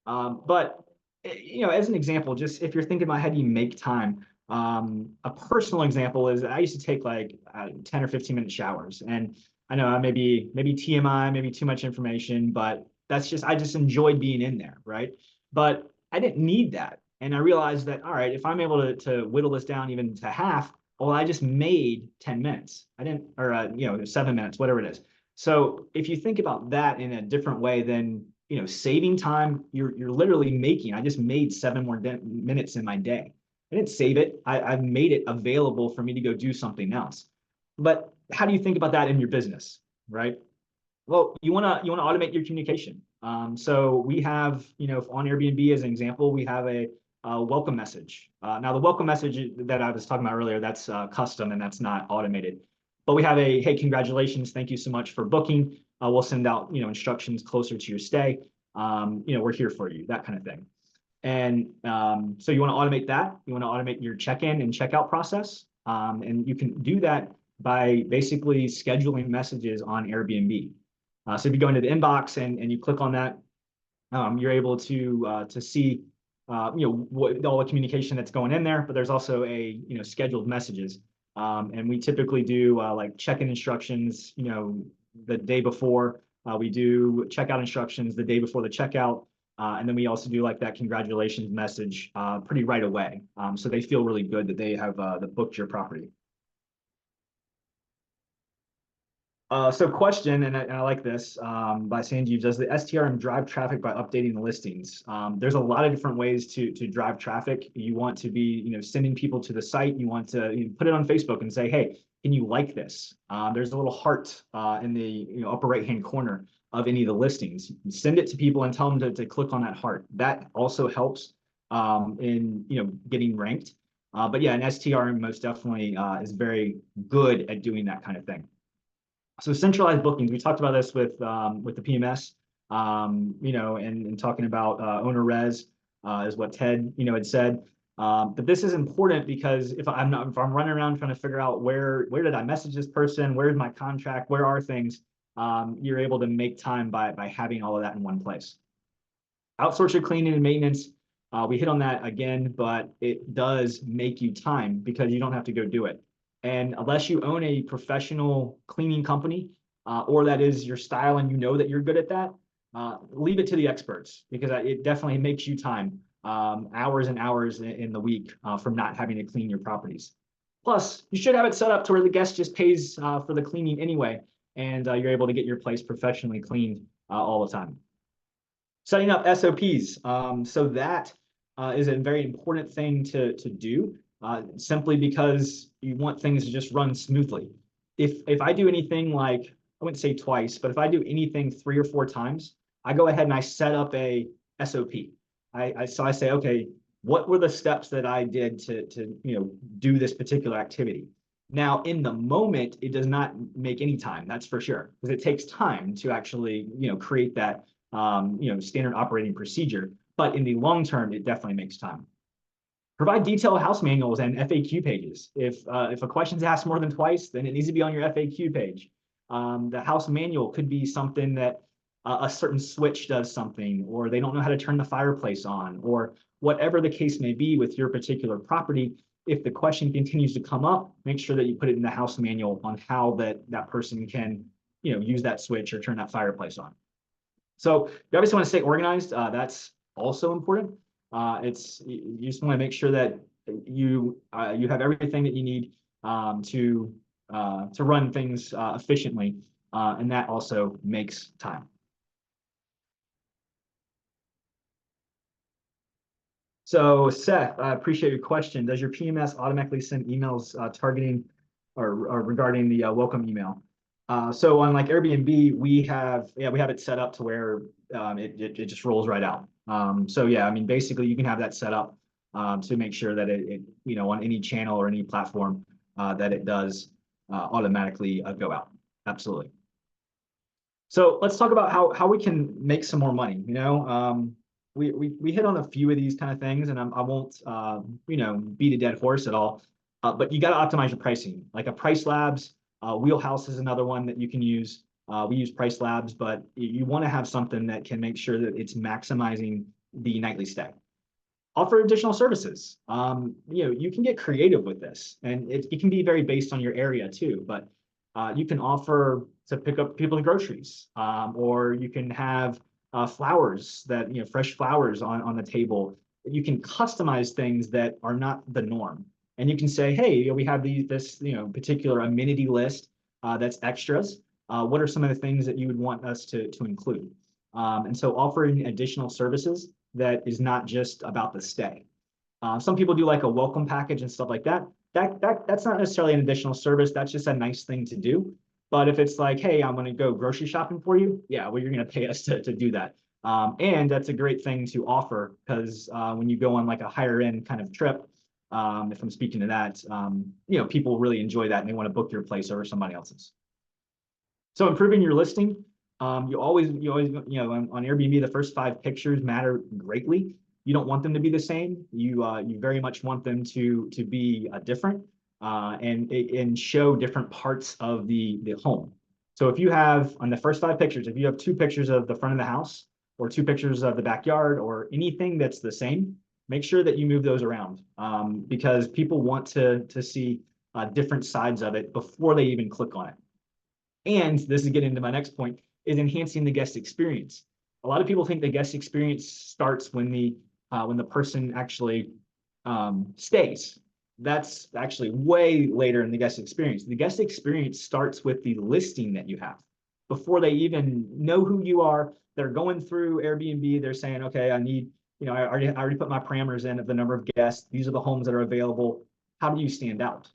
But as an example, just if you're thinking about how do you make time, a personal example is I used to take like 10 or 15-minute showers, and I know maybe TMI, maybe too much information, but that's just I just enjoyed being in there, right? But I didn't need that. And I realized that, all right, if I'm able to whittle this down even to half, well, I just made 10 minutes. I didn't, or 7 minutes, whatever it is. So if you think about that in a different way, then saving time, you're literally making. I just made 7 more minutes in my day. I didn't save it. I've made it available for me to go do something else. But how do you think about that in your business, right? Well, you wanna automate your communication. So we have, on Airbnb as an example, we have a welcome message. Now the welcome message that I was talking about earlier, that's custom and that's not automated. But we have a, hey, congratulations, thank you so much for booking. We'll send out, instructions closer to your stay. We're here for you, that kind of thing. And so you want to automate that. You want to automate your check-in and checkout process. And you can do that by basically scheduling messages on Airbnb. So if you go into the inbox and you click on that, you're able to see what all the communication that's going in there. But there's also a scheduled messages. And we typically do like check-in instructions, the day before. We do checkout instructions the day before the checkout. And then we also do like that congratulations message pretty right away. So they feel really good that they have booked your property. So question, and I like this by Sanjeev, does the STRM drive traffic by updating the listings? There's a lot of different ways to drive traffic. You want to be, sending people to the site. You want to put it on Facebook and say, hey, can you like this? There's a little heart in the upper right-hand corner of any of the listings. Send it to people and tell them to click on that heart. That also helps in getting ranked. But yeah, an STRM most definitely is very good at doing that kind of thing. So centralized bookings, we talked about this with the PMS, and talking about owner res is what Ted had said. But this is important because if I'm running around trying to figure out where did I message this person, where's my contract, where are things, you're able to make time by having all of that in one place. Outsource your cleaning and maintenance. We hit on that again, but it does make you time because you don't have to go do it. And unless you own a professional cleaning company, or that is your style and that you're good at that, leave it to the experts because it definitely makes you time, hours and hours in the week from not having to clean your properties. Plus, you should have it set up to where the guest just pays for the cleaning anyway, and you're able to get your place professionally cleaned all the time. Setting up SOPs. So that is a very important thing to do. Simply because you want things to just run smoothly. If I do anything like, I wouldn't say twice, but if I do anything 3 or 4 times, I go ahead and I set up a SOP. So I say, okay, what were the steps that I did to do this particular activity? Now, in the moment, it does not make any time, that's for sure, because it takes time to actually create that standard operating procedure. But in the long term, it definitely makes time. Provide detailed house manuals and FAQ pages. If a question's asked more than twice, then it needs to be on your FAQ page. The house manual could be something that a certain switch does something, or they don't know how to turn the fireplace on, or whatever the case may be with your particular property. If the question continues to come up, make sure that you put it in the house manual on how that person can use that switch or turn that fireplace on. So you obviously want to stay organized. That's also important. You just want to make sure that you have everything that you need to run things efficiently, and that also makes time. So Seth, I appreciate your question. Does your PMS automatically send emails targeting or regarding the welcome email? So on like Airbnb, we have it set up to where it just rolls right out. So yeah, I mean, basically you can have that set up to make sure that it on any channel or any platform that it does automatically go out. Absolutely. So let's talk about how we can make some more money. we hit on a few of these kind of things, and I won't you know, beat a dead horse at all. But you got to optimize your pricing. Like a Price Labs, Wheelhouse is another one that you can use. We use Price Labs, but you want to have something that can make sure that it's maximizing the nightly stay. Offer additional services. You know, you can get creative with this, and it can be very based on your area too. But you can offer to pick up people's groceries, or you can have flowers that, you know, fresh flowers on the table. You can customize things that are not the norm, and you can say, hey, we have this, you know, particular amenity list that's extras. What are some of the things that you would want us to include? And so offering additional services that is not just about the stay. Some people do like a welcome package and stuff like that. That's not necessarily an additional service. That's just a nice thing to do. But if it's like, hey, I'm going to go grocery shopping for you, yeah, well, you're going to pay us to do that. And that's a great thing to offer, because when you go on like a higher end kind of trip, if I'm speaking to that, you know, people really enjoy that and they want to book your place over somebody else's. So improving your listing, you always, you know, on Airbnb, the first 5 pictures matter greatly. You don't want them to be the same. You very much want them to be different and show different parts of the home. So if you have, on the first 5 pictures, if you have 2 pictures of the front of the house or 2 pictures of the backyard or anything that's the same, make sure that you move those around, because people want to see different sides of it before they even click on it. And this is getting into my next point, is enhancing the guest experience. A lot of people think the guest experience starts when the person actually stays. That's actually way later in the guest experience. The guest experience starts with the listing that you have. Before they even know who you are, they're going through Airbnb. They're saying, okay, I need, you know, I already put my parameters in of the number of guests. These are the homes that are available. How do you stand out?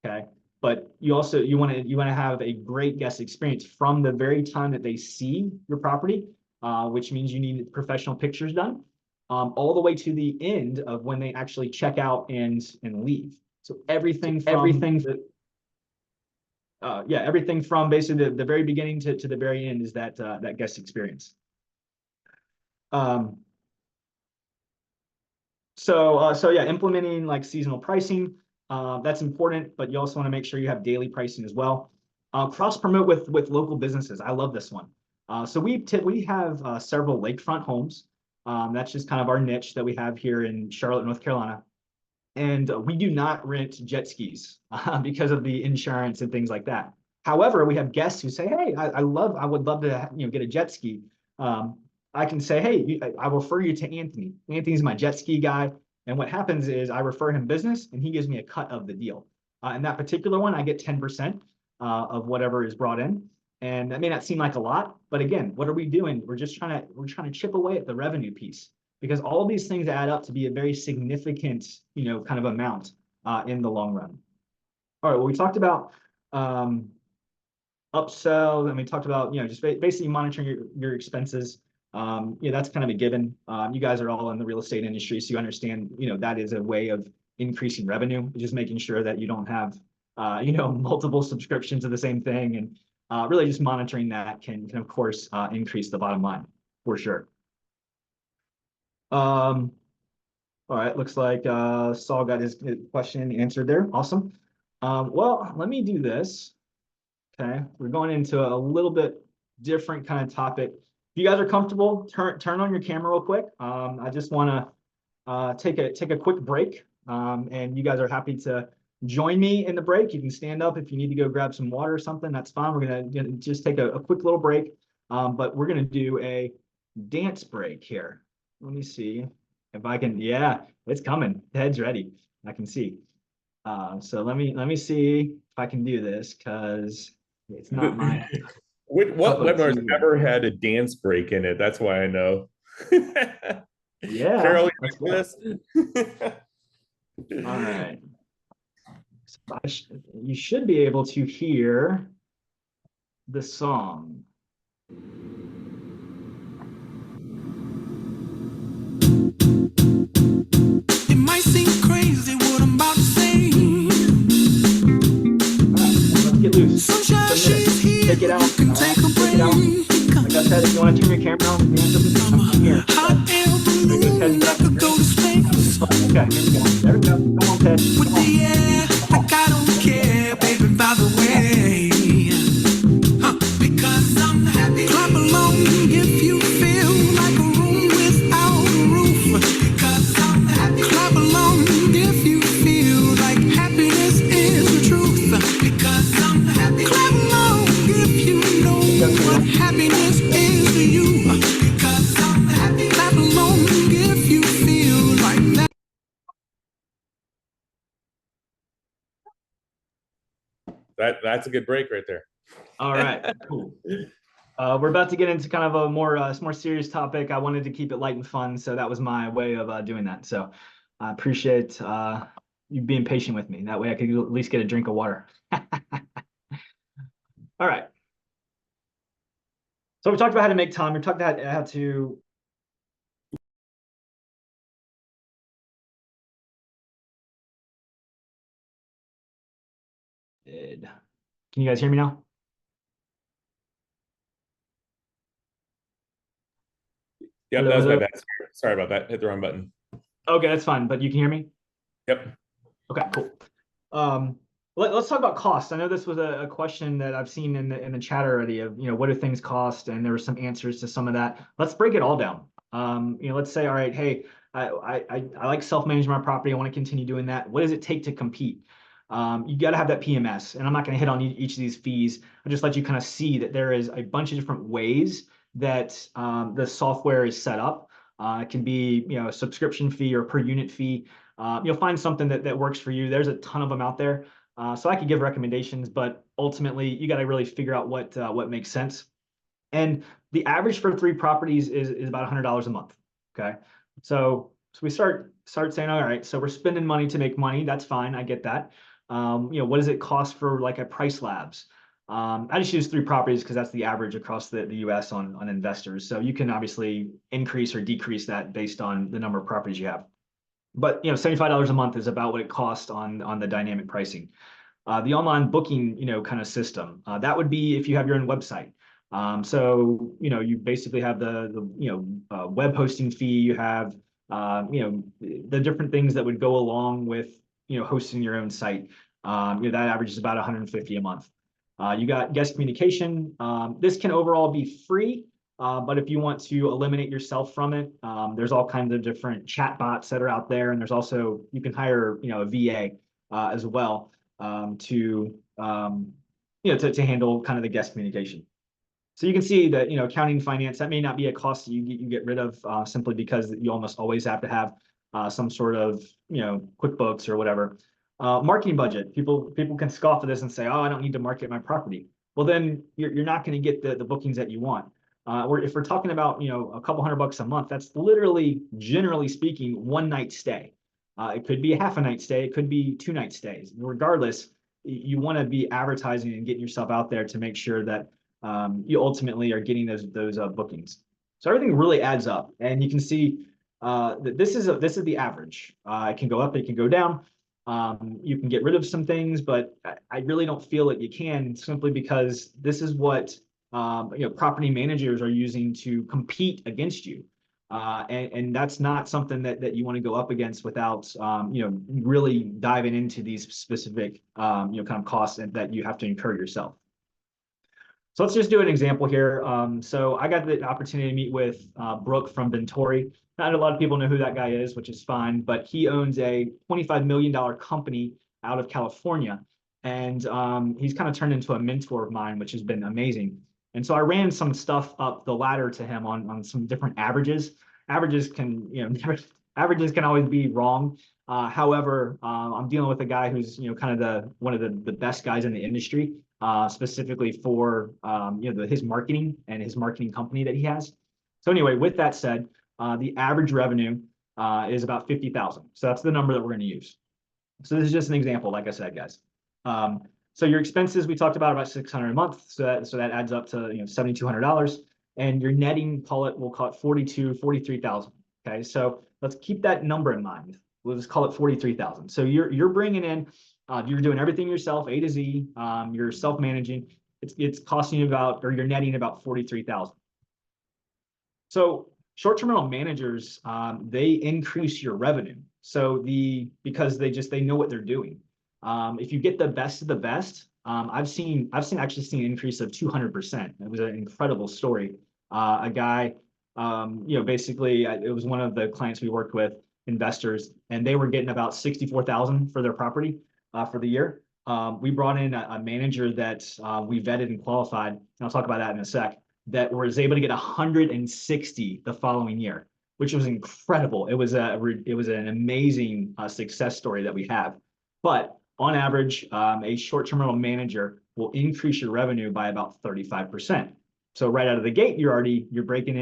Okay. But you also, you want to have a great guest experience from the very time that they see your property, which means you need professional pictures done, all the way to the end of when they actually check out and leave. So everything from basically the very beginning to the very end is that guest experience. So yeah, implementing like seasonal pricing. That's important, but you also want to make sure you have daily pricing as well. Cross promote with local businesses. I love this one. So we have several lakefront homes. That's just kind of our niche that we have here in Charlotte, North Carolina. And we do not rent jet skis because of the insurance and things like that. However, we have guests who say, hey, I would love to, you know, get a jet ski. I can say, hey, I refer you to Anthony. Anthony's my jet ski guy. And what happens is I refer him business and he gives me a cut of the deal. In that particular one, I get 10% of whatever is brought in. And that may not seem like a lot, but again, what are we doing? We're trying to chip away at the revenue piece, because all of these things add up to be a very significant, you know, kind of amount in the long run. All right, well, we talked about upsell, and we talked about, you know, just basically monitoring your expenses. Yeah, that's kind of a given. You guys are all in the real estate industry, so you understand, you know, that is a way of increasing revenue, just making sure that you don't have, you know, multiple subscriptions of the same thing, and really just monitoring that can of course increase the bottom line for sure. All right, looks like Saul got his question answered there. Awesome. Well, let me do this. Okay, we're going into a little bit different kind of topic. If you guys are comfortable, turn on your camera real quick. I just want to take a quick break, and you guys are happy to join me in the break. You can stand up if you need to go grab some water or something. That's fine. We're gonna just take a quick little break, but we're gonna do a dance break here. Let me see if I can. Yeah, it's coming. The head's ready. I can see. So let me see if I can do this, because it's not my. What webinar's ever had a dance break in it? That's why I know. Yeah. Carol, you this? All right. So you should be able to hear the song. It might seem crazy what I'm about to say. All right, let's get loose. Sunshine, she's here. Take it out. You can take a break. Like I said, if you want to turn your camera on, dance up and come here. Hot air balloon. Okay, here we go. There we go. Come on, Ted. With Come on. the air, like I don't care, baby, by the way. Because I'm happy. Clap along if you feel like a room without a roof. Because I'm happy. Clap along if you feel like happiness is the truth. Because I'm happy. Clap along if you know what happiness is to you. Because I'm happy. Clap along if you feel like that. That's a good break right there. All right, cool. We're about to get into kind of a more serious topic. I wanted to keep it light and fun, so that was my way of doing that. So I appreciate you being patient with me. That way I could at least get a drink of water. All right. So we talked about how to make time. We talked about how to Can you guys hear me now? Yep, Hello, that was my hello. bad. Sorry about that. Hit the wrong button. Okay, that's fine, but you can hear me? Yep. Okay, cool. Let's talk about cost. I know this was a question that I've seen in the chat already of, what do things cost? And there were some answers to some of that. Let's break it all down. Let's say, all right, hey, I like self-managing my property. I want to continue doing that. What does it take to compete? You got to have that PMS, and I'm not going to hit on each of these fees. I'll just let you kind of see that there is a bunch of different ways that the software is set up. It can be, a subscription fee or per unit fee. You'll find something that works for you. There's a ton of them out there. So I could give recommendations, but ultimately you got to really figure out what makes sense. And the average for 3 properties is about $100 a month. Okay. So we start saying, all right, so we're spending money to make money. That's fine. I get that. What does it cost for like a Price Labs? I just use 3 properties because that's the average across the US on investors. So you can obviously increase or decrease that based on the number of properties you have. But $75 a month is about what it costs on the dynamic pricing. The online booking, kind of system, that would be if you have your own website. So you basically have the web hosting fee. You have the different things that would go along with hosting your own site. That averages about $150 a month. You got guest communication. This can overall be free. But if you want to eliminate yourself from it, there's all kinds of different chat bots that are out there, and there's also you can hire a VA as well to handle kind of the guest communication. So you can see that accounting, finance, that may not be a cost that you get rid of simply because you almost always have to have some sort of QuickBooks or whatever. Marketing budget. People can scoff at this and say, oh, I don't need to market my property. Well, then you're not going to get the bookings that you want. Or if we're talking about a couple $100 a month, that's literally, generally speaking, 1 night stay. It could be a half a night stay. It could be 2 night stays. Regardless, you want to be advertising and getting yourself out there to make sure that you ultimately are getting those bookings. So everything really adds up, and you can see that this is the average. It can go up, it can go down. You can get rid of some things, but I really don't feel that you can, simply because this is what property managers are using to compete against you. And that's not something that you want to go up against without really diving into these specific kind of costs that you have to incur yourself. So let's just do an example here. So I got the opportunity to meet with Brooke from Bentori. Not a lot of people know who that guy is, which is fine, but he owns a $25 million company out of California. And he's kind of turned into a mentor of mine, which has been amazing. And so I ran some stuff up the ladder to him on some different averages. Averages can, averages can always be wrong. However, I'm dealing with a guy who's, kind of one of the best guys in the industry, specifically for, his marketing and his marketing company that he has. So anyway, with that said, the average revenue is about 50,000. So that's the number that we're going to use. So this is just an example, like I said, guys. So your expenses, we talked about $600 a month. So that adds up to $7,200, and your netting, we'll call it 43,000. Okay, so let's keep that number in mind. We'll just call it 43,000. So you're bringing in, you're doing everything yourself, A to Z. You're self-managing. It's costing you about, or you're netting about 43,000. So short-term rental managers, they increase your revenue. So because they know what they're doing. If you get the best of the best, I've actually seen an increase of 200%. It was an incredible story. A guy, basically, it was one of the clients we worked with, investors, and they were getting about 64,000 for their property for the year. We brought in a manager that we vetted and qualified, and I'll talk about that in a sec, that was able to get 160 the following year, which was incredible. It was an amazing success story that we have. But on average, a short-term rental manager will increase your revenue by about 35%. So right out of the gate, you're bringing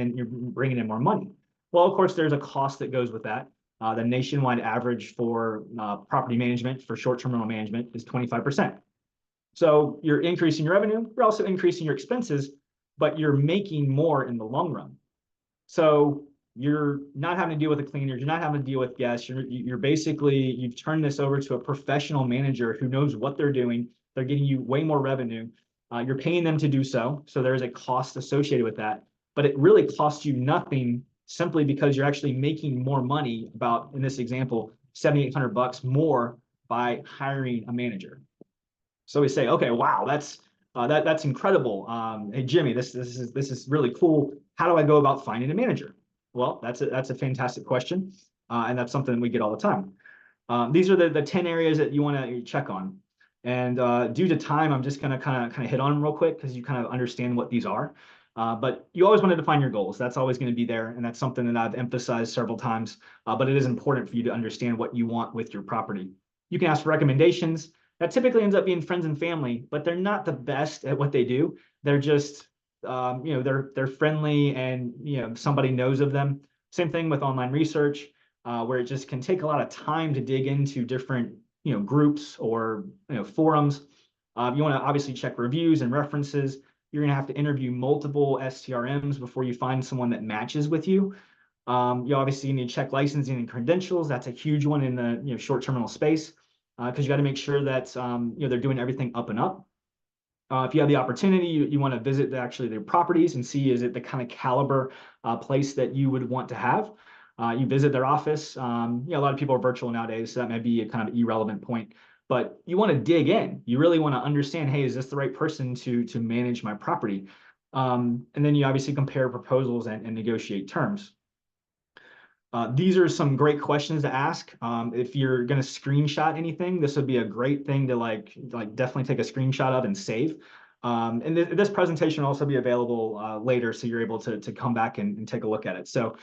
in more money. Well, of course, there's a cost that goes with that. The nationwide average for property management, for short-term rental management, is 25%. So you're increasing your revenue, you're also increasing your expenses, but you're making more in the long run. So you're not having to deal with the cleaners, you're not having to deal with guests. You're basically, you've turned this over to a professional manager who knows what they're doing. They're getting you way more revenue. You're paying them to do so. So there's a cost associated with that, but it really costs you nothing simply because you're actually making more money, about, in this example, $7,800 more by hiring a manager. So we say, okay, wow, that's incredible. Hey, Jimmy, this is really cool. How do I go about finding a manager? Well, that's a fantastic question, and that's something we get all the time. These are the 10 areas that you want to check on. And due to time, I'm just going to kind of hit on them real quick because you kind of understand what these are. But you always want to define your goals. That's always going to be there, and that's something that I've emphasized several times. But it is important for you to understand what you want with your property. You can ask for recommendations. That typically ends up being friends and family, but they're not the best at what they do. They're just, they're friendly, and somebody knows of them. Same thing with online research, where it just can take a lot of time to dig into different groups or forums. You want to obviously check reviews and references. You're going to have to interview multiple STRMs before you find someone that matches with you. You obviously need to check licensing and credentials. That's a huge one in the short-term rental space, because you got to make sure that they're doing everything up and up. If you have the opportunity, you want to visit their properties and see, is it the kind of caliber place that you would want to have. You visit their office. A lot of people are virtual nowadays, so that may be a kind of irrelevant point. But you want to dig in. You really want to understand, hey, is this the right person to manage my property? And then you obviously compare proposals and negotiate terms. These are some great questions to ask. If you're going to screenshot anything, this would be a great thing to definitely take a screenshot of and save. And this presentation will also be available later, so you're able to come back and take a look at it. So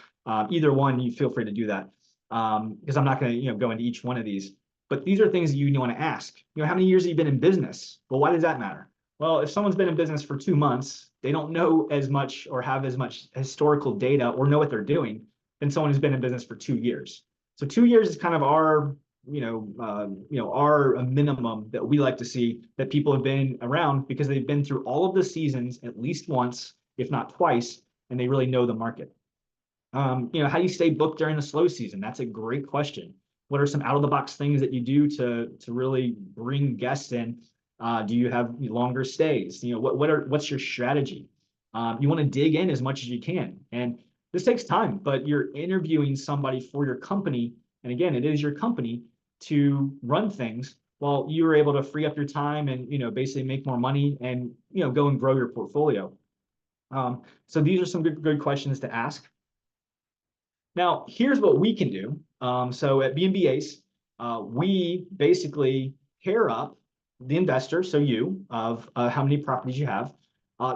either one, you feel free to do that, because I'm not going to go into each one of these. But these are things that you want to ask. How many years have you been in business? Well, why does that matter? Well, if someone's been in business for 2 months, they don't know as much or have as much historical data or know what they're doing than someone who's been in business for 2 years. So 2 years is kind of our, our minimum that we like to see, that people have been around because they've been through all of the seasons at least once, if not twice, and they really know the market. How do you stay booked during the slow season? That's a great question. What are some out-of-the-box things that you do to really bring guests in? Do you have longer stays? What's your strategy? You want to dig in as much as you can. And this takes time, but you're interviewing somebody for your company. And again, it is your company to run things while you were able to free up your time and, basically make more money and, go and grow your portfolio. So these are some good questions to ask. Now, here's what we can do. So at BnB Ace, we basically pair up the investor, so you, of how many properties you have,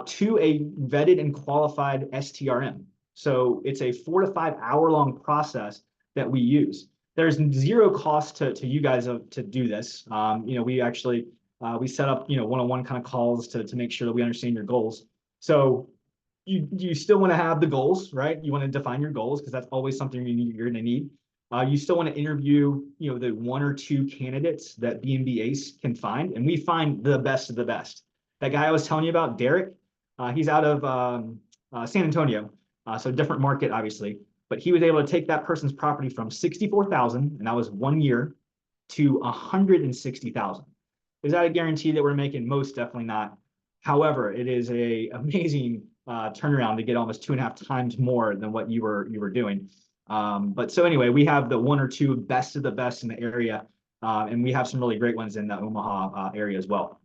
to a vetted and qualified STRM. So it's a 4 to 5 hour long process that we use. There's zero cost to you guys to do this. We actually, we set up, one-on-one kind of calls to make sure that we understand your goals. So you still want to have the goals, right? You want to define your goals, because that's always something you're going to need. You still want to interview, the 1 or 2 candidates that BnB Ace can find, and we find the best of the best. That guy I was telling you about, Derek, he's out of San Antonio, so different market, obviously. But he was able to take that person's property from 64,000, and that was 1 year, to 160,000. Is that a guarantee that we're making? Most definitely not. However, it is a amazing turnaround to get almost 2.5 times more than what you were doing. But so anyway, we have the one or two best of the best in the area, and we have some really great ones in the Omaha area as well.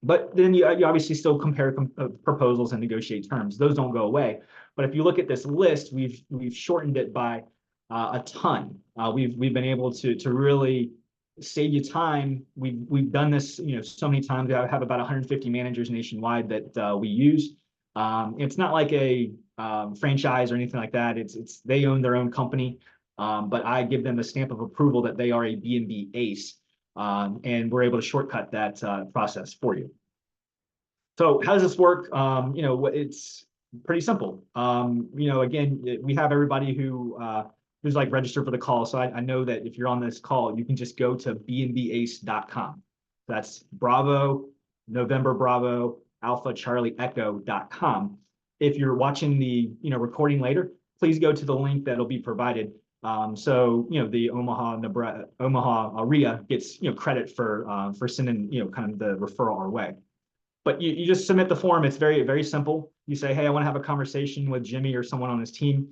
But then you obviously still compare proposals and negotiate terms. Those don't go away. But if you look at this list, we've shortened it by a ton. We've been able to really save you time. We've done this, so many times. I have about 150 managers nationwide that we use. It's not like a franchise or anything like that. It's they own their own company, but I give them a stamp of approval that they are a BnB Ace, and we're able to shortcut that process for you. So how does this work? It's pretty simple. Again, we have everybody who's like registered for the call. So I know that if you're on this call, you can just go to bnbace.com. That's Bravo, November Bravo, Alpha Charlie Echo.com. If you're watching the recording later, please go to the link that'll be provided. So the Omaha RIA gets credit for sending kind of the referral our way. But you just submit the form. It's very, very simple. You say, hey, I want to have a conversation with Jimmy or someone on his team.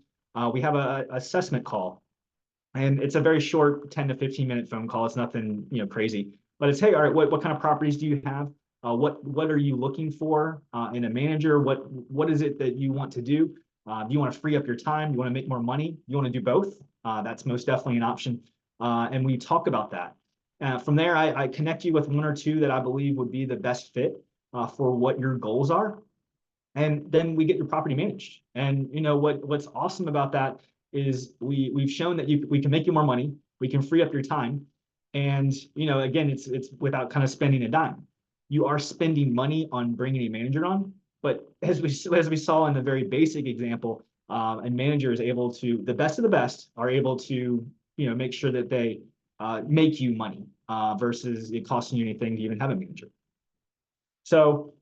We have a assessment call, and it's a very short 10 to 15-minute phone call. It's nothing crazy, but it's, hey, all right, what kind of properties do you have? What are you looking for in a manager? What is it that you want to do? Do you want to free up your time? Do you want to make more money? You want to do both? That's most definitely an option. And we talk about that. From there, I connect you with one or two that I believe would be the best fit for what your goals are. And then we get your property managed. And what's awesome about that is we've shown that we can make you more money. We can free up your time. And, again, it's without kind of spending a dime. You are spending money on bringing a manager on, but as we saw in the very basic example, a manager is able to, the best of the best are able to, make sure that they make you money versus it costing you anything to even have a manager. So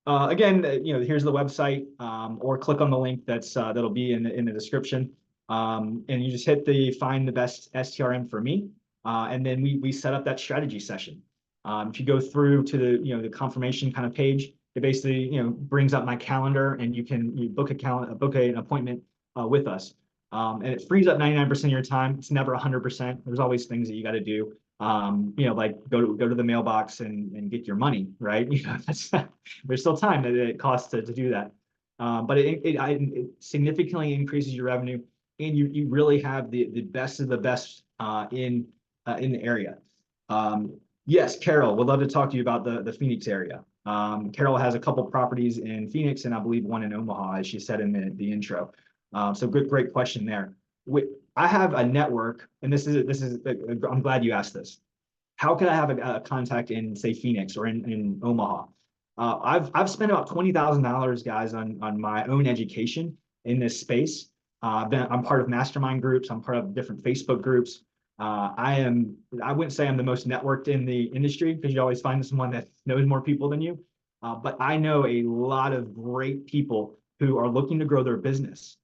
again, here's the website, or click on the link that'll be in the description, and you just hit the find the best STRM for me, and then we set up that strategy session. If you go through to the confirmation kind of page, it basically brings up my calendar, and you book an appointment with us, and it frees up 99% of your time. It's never 100%. There's always things that you got to do. Like go to the mailbox and get your money, right? There's still time that it costs to do that. But it significantly increases your revenue, and you really have the best of the best in the area. Yes, Carol, would love to talk to you about the Phoenix area. Carol has a couple properties in Phoenix, and I believe one in Omaha, as she said in the intro. So great question there. I have a network, and this is I'm glad you asked this. How can I have a contact in, say, Phoenix or in Omaha? I've spent about $20,000, guys, on my own education in this space. I'm part of mastermind groups. I'm part of different Facebook groups. I wouldn't say I'm the most networked in the industry, because you always find someone that knows more people than you. But I know a lot of great people who are looking to grow their business.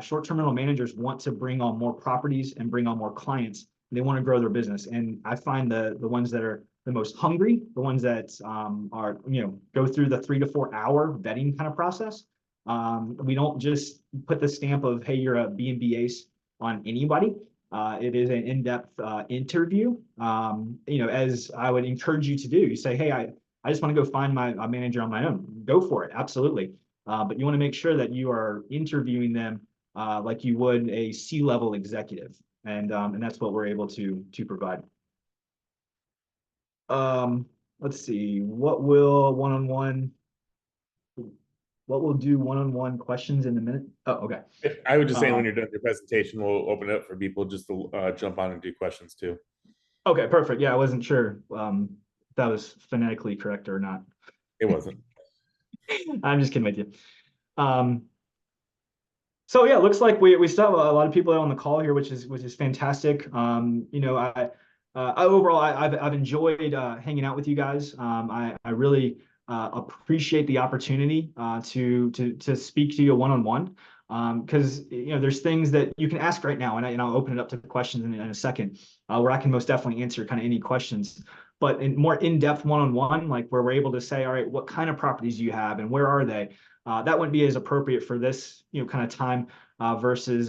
Short-term rental managers want to bring on more properties and bring on more clients. They want to grow their business. And I find the ones that are the most hungry, the ones that are, go through the 3 to 4 hour vetting kind of process. We don't just put the stamp of, hey, you're a BnB Ace on anybody. It is an in-depth interview, as I would encourage you to do. You say, hey, I just want to go find my manager on my own. Go for it. Absolutely. But you want to make sure that you are interviewing them like you would a C-level executive. And that's what we're able to provide. Let's see, what will do one-on-one questions in a minute? Oh, okay. I would just say when you're done your presentation, we'll open it up for people just to jump on and do questions too. Okay, perfect. Yeah, I wasn't sure if that was phonetically correct or not. It wasn't. I'm just kidding with you. So yeah, it looks like we still have a lot of people on the call here, which is fantastic. Overall, I've enjoyed hanging out with you guys. I really appreciate the opportunity to speak to you one-on-one, because there's things that you can ask right now, and I'll open it up to questions in a second, where I can most definitely answer kind of any questions. But in more in-depth one-on-one, like where we're able to say, all right, what kind of properties do you have and where are they? that wouldn't be as appropriate for this, kind of time versus,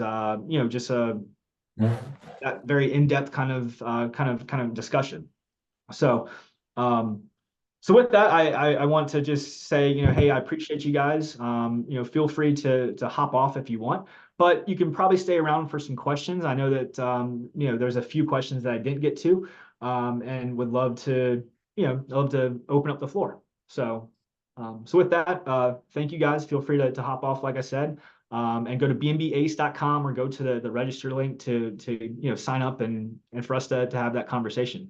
just that very in-depth kind of discussion. So, so with that, I want to just say, hey, I appreciate you guys. Feel free to hop off if you want, but you can probably stay around for some questions. I know that there's a few questions that I didn't get to, and would love to open up the floor. So, so with that, thank you guys. Feel free to hop off, like I said, and go to bnbace.com or go to the register link to sign up and for us to have that conversation.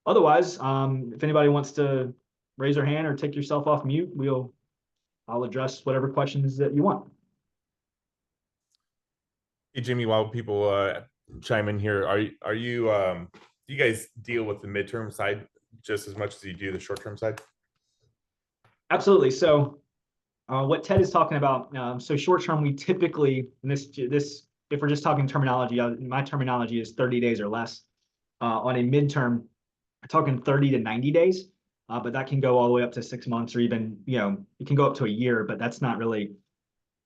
Otherwise, if anybody wants to raise their hand or take yourself off mute, I'll address whatever questions that you want. Hey, Jimmy, while people chime in here, are you do you guys deal with the midterm side just as much as you do the short-term side? Absolutely. So what Ted is talking about, so short-term, we typically, and this, if we're just talking terminology, my terminology is 30 days or less. On a midterm, we're talking 30 to 90 days, but that can go all the way up to 6 months, or even, it can go up to a year, but that's not really,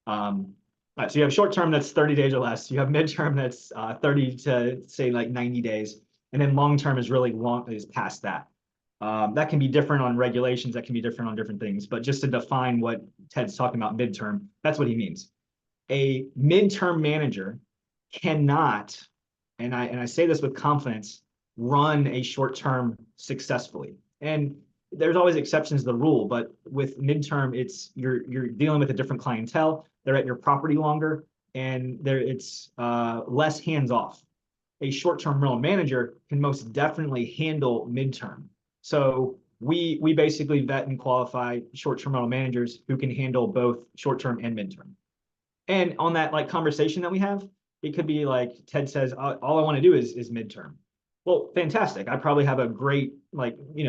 so you have short term that's 30 days or less. You have midterm that's 30 to say like 90 days. And then long term is really is past that. That can be different on regulations. That can be different on different things. But just to define what Ted's talking about midterm, that's what he means. A midterm manager cannot, and I say this with confidence, run a short term successfully. And there's always exceptions to the rule, but with midterm, you're dealing with a different clientele. They're at your property longer, and it's less hands-off. A short-term rental manager can most definitely handle midterm. So we basically vet and qualify short-term rental managers who can handle both short-term and midterm. And on that like conversation that we have, it could be like Ted says, all I want to do is midterm. Well, fantastic. I probably have a great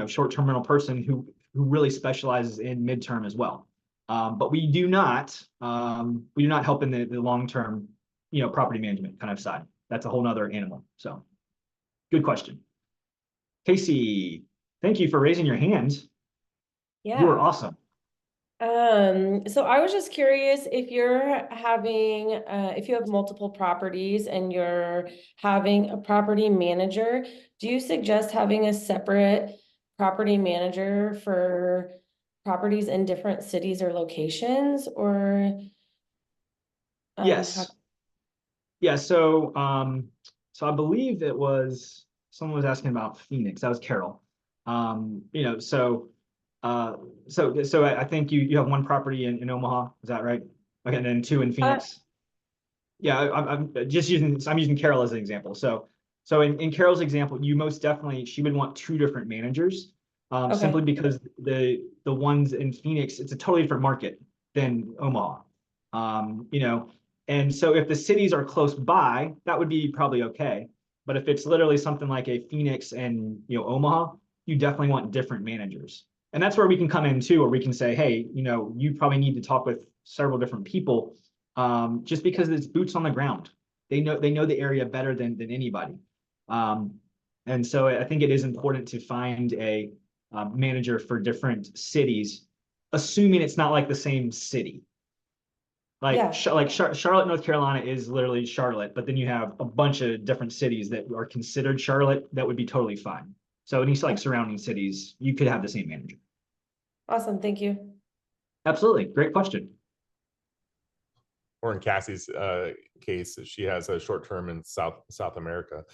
short-term rental person who really specializes in midterm as well. But we do not help in the long-term property management kind of side. That's a whole nother animal. So good question. Casey, thank you for raising your hand. Yeah. You were awesome. So I was just curious if you're having, if you have multiple properties and you're having a property manager, do you suggest having a separate property manager for properties in different cities or locations, or? Yes. Yeah. So I believe it was someone was asking about Phoenix. That was Carol. So I think you have one property in Omaha, is that right? Okay, and then 2 in Phoenix. Yeah, I'm using Carol as an example. So in Carol's example, you most definitely, she would want 2 different managers, simply because the ones in Phoenix, it's a totally different market than Omaha. And so if the cities are close by, that would be probably okay. But if it's literally something like a Phoenix and Omaha, you definitely want different managers. And that's where we can come in too, where we can say, hey, you probably need to talk with several different people, just because it's boots on the ground. They know the area better than anybody. And so I think it is important to find a manager for different cities, assuming it's not like the same city. Like Charlotte, North Carolina is literally Charlotte, but then you have a bunch of different cities that are considered Charlotte that would be totally fine. So in these like surrounding cities, you could have the same manager. Awesome, thank you. Absolutely, great question. Or in Cassie's case, she has a short term in South America.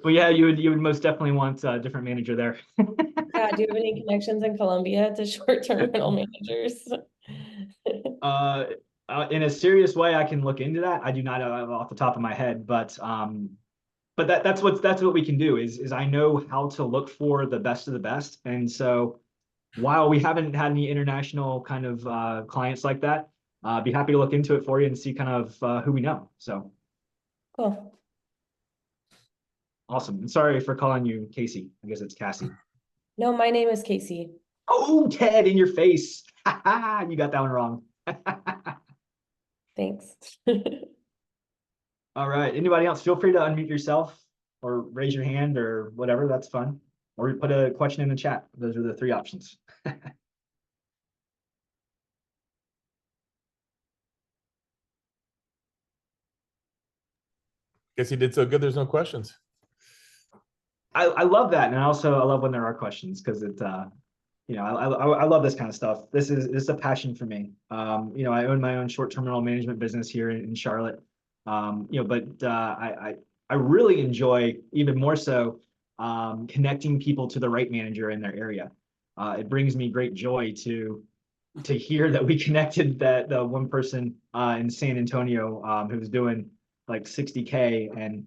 Well, yeah, you would most definitely want a different manager there. Yeah, do you have any connections in Colombia to short-term rental managers? In a serious way, I can look into that. I do not off the top of my head, but that's what we can do is I know how to look for the best of the best. And so while we haven't had any international kind of clients like that, I'd be happy to look into it for you and see kind of who we know. So Cool. Awesome. And sorry for calling you Casey. I guess it's Cassie. No, my name is Casey. Oh, Ted, in your face. You got that one wrong. Thanks. All right. Anybody else? Feel free to unmute yourself or raise your hand or whatever. That's fun. Or put a question in the chat. Those are the 3 options. Guess you did so good. There's no questions. I love that, and I love when there are questions because it you know, I love this kind of stuff. This is a passion for me. You know, I own my own short-term rental management business here in Charlotte. You know, but I really enjoy even more so connecting people to the right manager in their area. It brings me great joy to hear that we connected the one person in San Antonio who was doing like 60K, and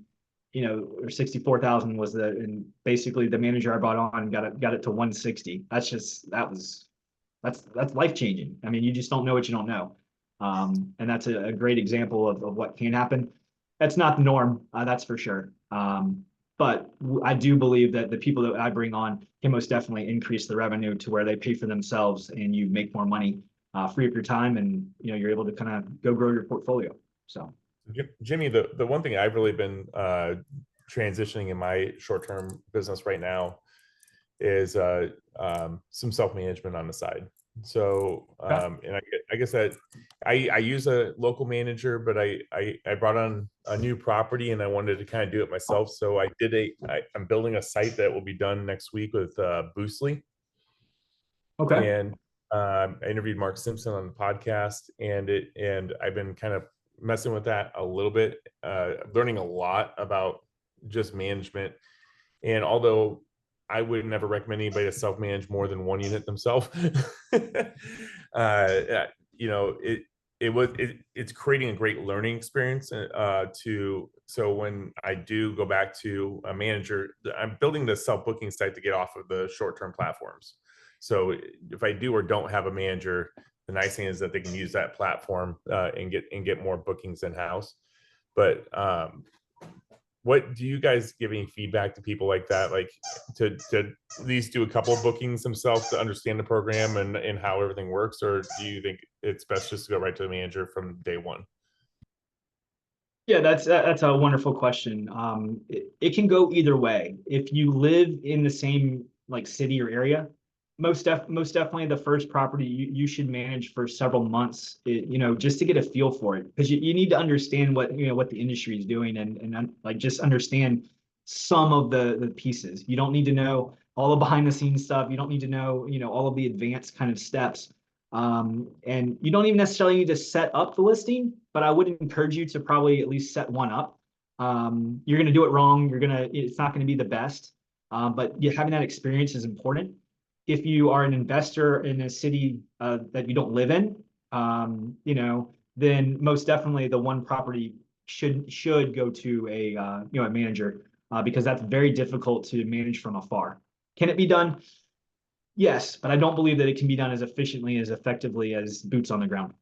you know, or 64,000 was and basically the manager I brought on got it to 160. That's life changing. I mean, you just don't know what you don't know. And that's a great example of what can happen. That's not the norm, that's for sure. But I do believe that the people that I bring on can most definitely increase the revenue to where they pay for themselves and you make more money, free up your time, and you know, you're able to kind of go grow your portfolio. So Jimmy, the one thing I've really been transitioning in my short-term business right now is some self-management on the side. So and I guess that I use a local manager, but I brought on a new property and I wanted to kind of do it myself. So I'm building a site that will be done next week with Boostly. okay. And I interviewed Mark Simpson on the podcast, and I've been kind of messing with that a little bit, learning a lot about just management. And although I would never recommend anybody to self-manage more than one unit themselves, you know, it's creating a great learning experience so when I do go back to a manager, I'm building the self-booking site to get off of the short-term platforms. So if I do or don't have a manager, the nice thing is that they can use that platform and get more bookings in-house. But what do you guys give any feedback to people like that, like to at least do a couple of bookings themselves to understand the program and how everything works? Or do you think it's best just to go right to the manager from day one? Yeah, that's a wonderful question. It can go either way. If you live in the same like city or area, most definitely the first property you should manage for several months, you know, just to get a feel for it, because you need to understand what the industry is doing, and like just understand some of the pieces. You don't need to know all the behind the scenes stuff. You don't need to know, you know, all of the advanced kind of steps. And you don't even necessarily need to set up the listing, but I would encourage you to probably at least set one up. You're going to do it wrong. It's not going to be the best, but having that experience is important. If you are an investor in a city that you don't live in, you know, then most definitely the one property should go to a manager, because that's very difficult to manage from afar. Can it be done? Yes, but I don't believe that it can be done as efficiently, as effectively as boots on the ground.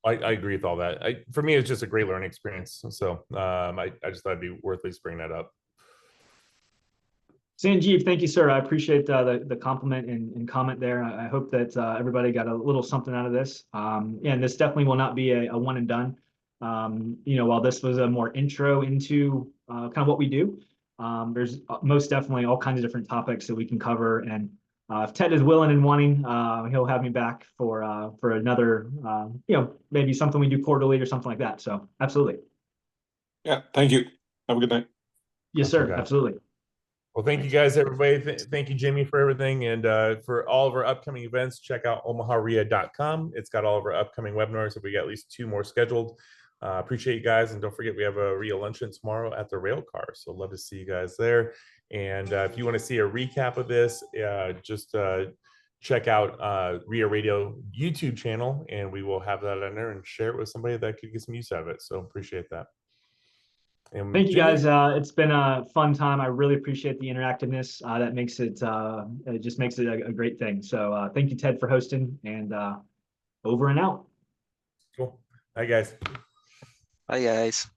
I agree with all that. For me, it's just a great learning experience. So I just thought it'd be worth at least bringing that up. Sanjeev, thank you, sir. I appreciate the compliment and comment there. I hope that everybody got a little something out of this. And this definitely will not be a one and done. You know, while this was a more intro into kind of what we do, there's most definitely all kinds of different topics that we can cover. And if Ted is willing and wanting, he'll have me back for another, you know, maybe something we do quarterly or something like that. So absolutely. Yeah, thank you. Have a good night. Yes, sir. Absolutely. Well, thank you guys, everybody. Thank you, Jimmy, for everything. And for all of our upcoming events, check out omaharia.com. It's got all of our upcoming webinars. We got at least 2 more scheduled. Appreciate you guys. And don't forget, we have a RIA luncheon tomorrow at the rail car. So love to see you guys there. And if you want to see a recap of this, just check out RIA Radio YouTube channel, and we will have that on there and share it with somebody that could get some use out of it. So appreciate that. And thank you, Jimmy, guys. It's been a fun time. I really appreciate the interactiveness. That makes it, it just makes it a great thing. So thank you, Ted, for hosting, and over and out. cool. Hi, guys. Bye, guys.